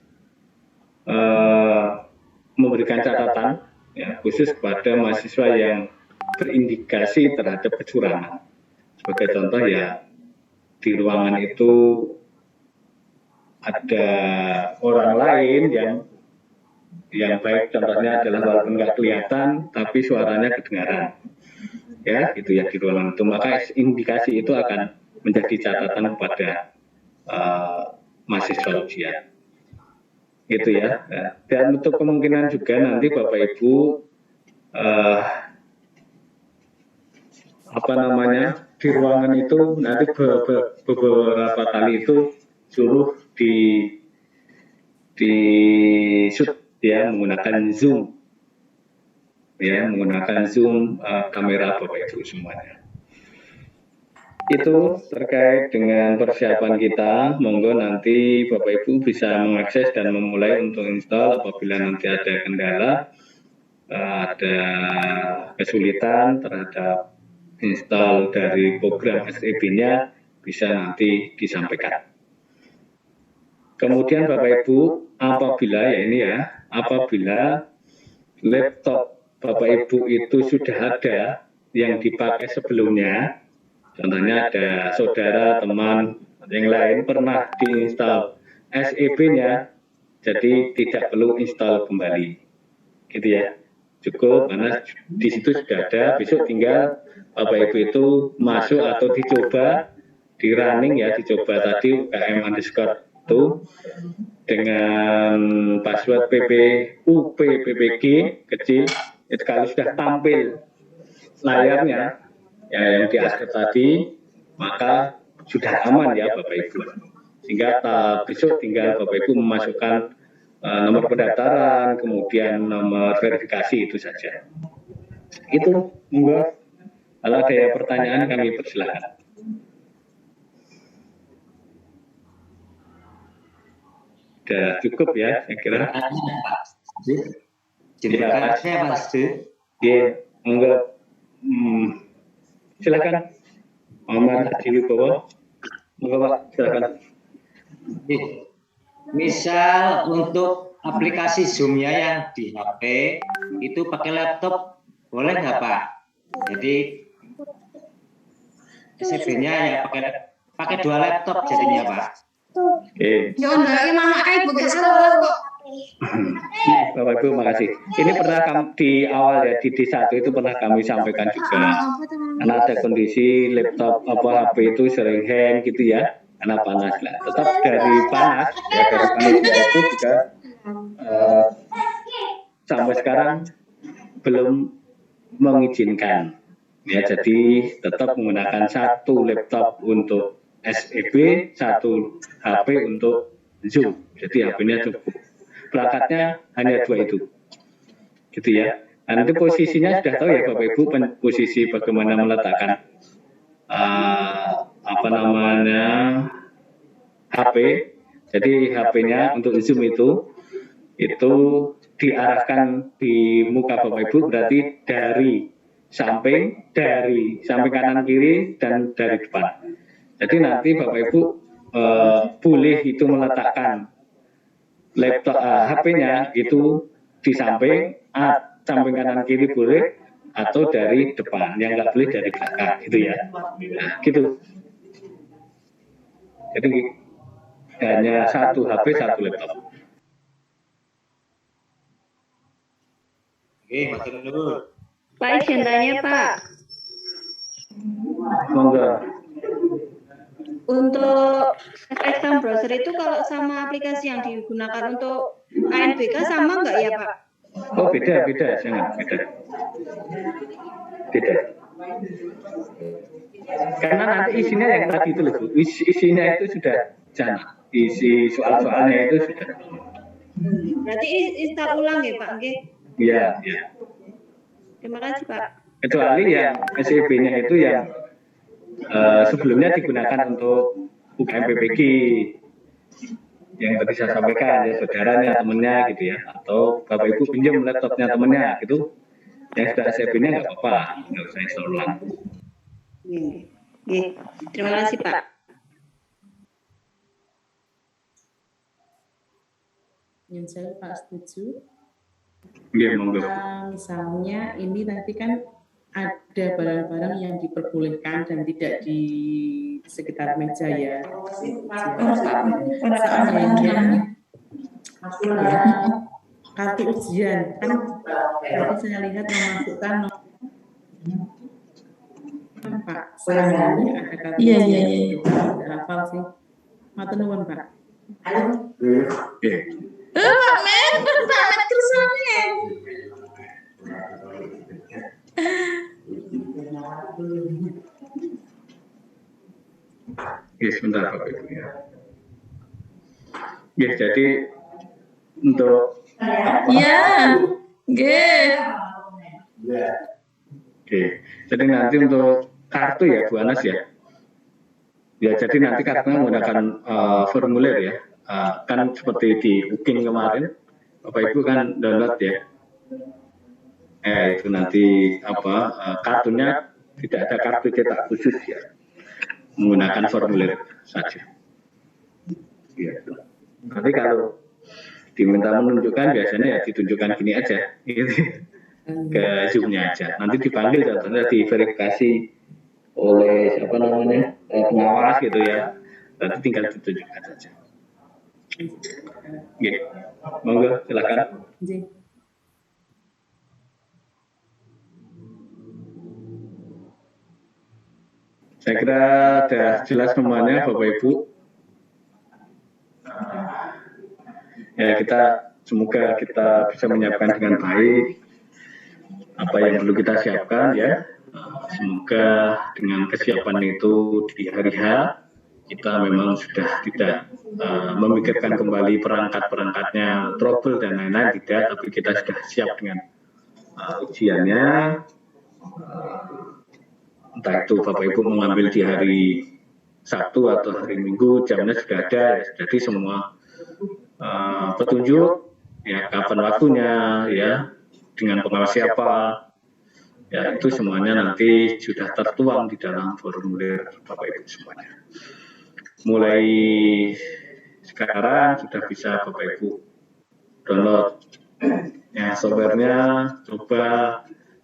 S2: memberikan catatan ya, khusus kepada mahasiswa yang berindikasi terhadap kecurangan. Sebagai contoh ya, di ruangan itu ada orang lain yang baik contohnya adalah walaupun nggak kelihatan tapi suaranya kedengaran, ya gitu ya di ruangan itu, maka indikasi itu akan menjadi catatan kepada mahasiswa ujian, gitu ya. Dan untuk kemungkinan juga nanti Bapak Ibu di ruangan itu nanti beberapa kali itu suruh di shoot ya menggunakan Zoom ya, menggunakan Zoom kamera Bapak Ibu semuanya. Itu terkait dengan persiapan kita. Monggo nanti Bapak Ibu bisa mengakses dan memulai untuk install apabila nanti ada kendala, ada kesulitan terhadap install dari program SEB-nya, bisa nanti disampaikan. Kemudian Bapak Ibu, apabila laptop Bapak Ibu itu sudah ada yang dipakai sebelumnya, contohnya ada saudara, teman, yang lain pernah diinstal SEB-nya, jadi tidak perlu install kembali, gitu ya. Cukup karena di situ sudah ada, besok tinggal Bapak Ibu itu masuk atau dicoba di running ya, dicoba tadi UKM_. Itu dengan password PPG kecil, itu kalau sudah tampil layarnya ya, yang di akhir tadi, maka sudah aman ya Bapak Ibu. Sehingga besok tinggal Bapak Ibu memasukkan nomor pendaftaran, kemudian nomor verifikasi, itu saja. Itu, monggo. Kalau ada pertanyaan kami persilahkan. Sudah cukup ya, saya kira. Terima kasih Mas. Ya, monggo. Silakan. Muhammad Haji Wibowo. Monggo Pak, silakan.
S6: Misal untuk aplikasi Zoom-nya yang di HP itu pakai laptop boleh nggak Pak? Jadi SEB-nya ya pakai dua laptop jadinya Pak.
S4: Jangan lagi mama ibu gak salah kok.
S2: Bapak Ibu, makasih. Ini pernah di awal ya, di D1 itu pernah kami sampaikan juga. Karena ada kondisi laptop HP itu sering hang gitu ya, karena panas lah. Tetap dari panas ya, dari panitia itu juga sampai sekarang belum mengizinkan. Ya, jadi tetap menggunakan satu laptop untuk SEB, satu HP untuk Zoom. Jadi HP-nya cukup. Perangkatnya hanya dua itu. Gitu ya. Nah, nanti posisinya sudah tahu ya Bapak Ibu, posisi bagaimana meletakkan HP. Jadi HP-nya untuk Zoom itu diarahkan di muka Bapak Ibu, berarti dari samping kanan kiri dan dari depan. Jadi nanti Bapak Ibu boleh itu meletakkan laptop HP-nya itu di samping samping kanan kiri boleh atau dari depan, yang nggak boleh dari belakang gitu ya. Nah, gitu. Jadi hanya satu HP, satu laptop.
S6: Oke, Mas Nur.
S5: Pak izin tanya Pak,
S2: Monggo.
S5: untuk exam browser itu kalau sama aplikasi yang digunakan untuk ANBK sama nggak ya Pak?
S2: Oh beda, sangat beda. Beda. Karena nanti isinya yang tadi itu loh, Bu. Isinya itu sudah sama. Isi soal-soalnya itu sudah.
S5: Berarti install ulang ya Pak?
S2: Iya.
S5: Terima kasih Pak.
S2: Kecuali yang SEB-nya itu yang sebelumnya digunakan untuk UKM PPG yang tadi saya sampaikan ya, saudaranya, temennya gitu ya, atau Bapak Ibu pinjam laptopnya temennya gitu, yang sudah SEB-nya nggak apa-apa, nggak usah install ulang.
S5: Terima kasih Pak.
S7: Yang saya Pak setuju.
S2: Iya, monggo.
S7: Misalnya ini nanti kan ada barang-barang yang diperbolehkan dan tidak di sekitar meja ya. Seandainya kartu ujian kan tadi saya lihat memasukkan Pak. Seandainya ada kartu ujian, tidak hafal sih. Matur nuwun Pak.
S2: Oke.
S4: Pak Met kersane.
S2: Ya, sebentar Bapak Ibu ya. Ya, jadi untuk
S4: Iya. Nggih.
S2: Oke, jadi nanti untuk kartu ya Bu Anas ya. Ya, jadi nanti kartunya menggunakan formulir ya. Kan seperti di UKIN kemarin, Bapak Ibu kan download ya. Itu nanti kartunya tidak ada kartu cetak khusus ya, menggunakan formulir saja. Ya. Tapi kalau diminta menunjukkan biasanya ya ditunjukkan gini aja, gitu. Ke Zoom-nya aja. Nanti dipanggil contohnya diverifikasi oleh siapa namanya pengawas gitu ya. Nanti tinggal ditunjukkan saja. Gitu. Monggo silakan. Saya kira sudah jelas semuanya Bapak Ibu. Ya semoga kita bisa menyiapkan dengan baik apa yang perlu kita siapkan ya. Semoga dengan kesiapan itu di hari H kita memang sudah tidak memikirkan kembali perangkat-perangkatnya, trouble dan lain-lain tidak, tapi kita sudah siap dengan ujiannya. Entah itu Bapak Ibu mengambil di hari Sabtu atau hari Minggu, jamnya sudah ada, jadi semua petunjuk ya kapan waktunya ya dengan pengawas siapa ya itu semuanya nanti sudah tertuang di dalam formulir Bapak Ibu semuanya. Mulai sekarang sudah bisa Bapak Ibu download ya softwarenya, coba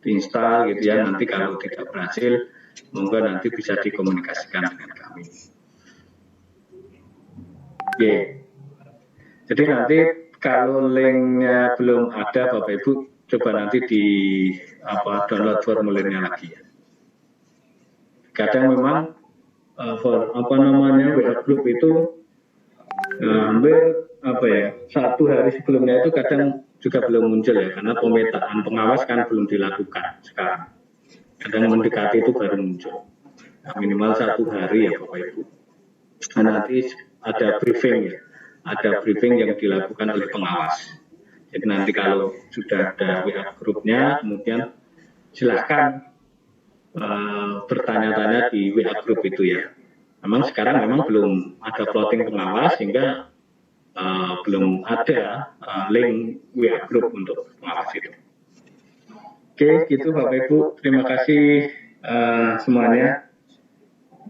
S2: diinstal gitu ya, nanti kalau tidak berhasil monggo nanti bisa dikomunikasikan dengan kami. Oke. Jadi nanti kalau linknya belum ada Bapak Ibu coba nanti di download formulirnya lagi ya. Kadang memang WA group itu hampir satu hari sebelumnya itu kadang juga belum muncul ya, karena pemetaan pengawas kan belum dilakukan sekarang. Kadang mendekati itu baru muncul. Nah, minimal 1 hari ya Bapak Ibu. Nah, nanti ada briefing ya, ada briefing yang dilakukan oleh pengawas. Jadi nanti kalau sudah ada WA grupnya, kemudian silahkan bertanya-tanya di WA grup itu ya. Memang sekarang belum ada plotting pengawas sehingga belum ada link WA grup untuk pengawas itu. Oke, gitu Bapak Ibu. Terima kasih semuanya.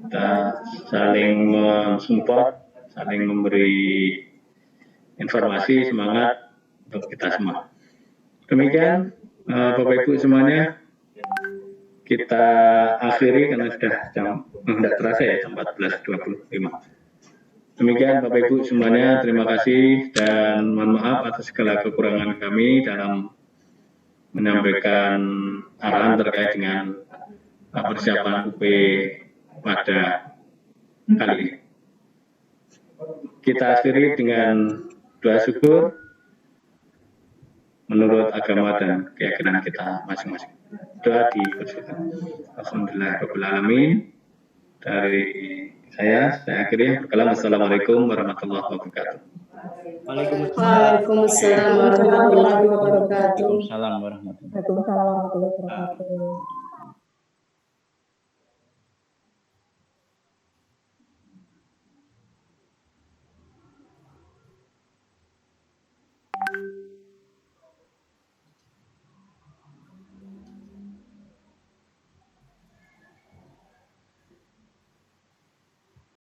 S2: Kita saling mensupport, saling memberi informasi, semangat untuk kita semua. Demikian Bapak Ibu semuanya, kita akhiri karena sudah jam tidak terasa ya, jam 14.25. Demikian Bapak Ibu semuanya, terima kasih dan mohon maaf atas segala kekurangan kami dalam menyampaikan arahan terkait dengan persiapan UP pada kali ini. Kita akhiri dengan doa syukur menurut agama dan keyakinan kita masing-masing. Doa dipersilakan. Alhamdulillahirabbil alamin. Dari saya akhiri. Wassalamualaikum warahmatullahi wabarakatuh.
S4: Waalaikumsalam warahmatullahi wabarakatuh.
S8: Waalaikumsalam warahmatullahi wabarakatuh.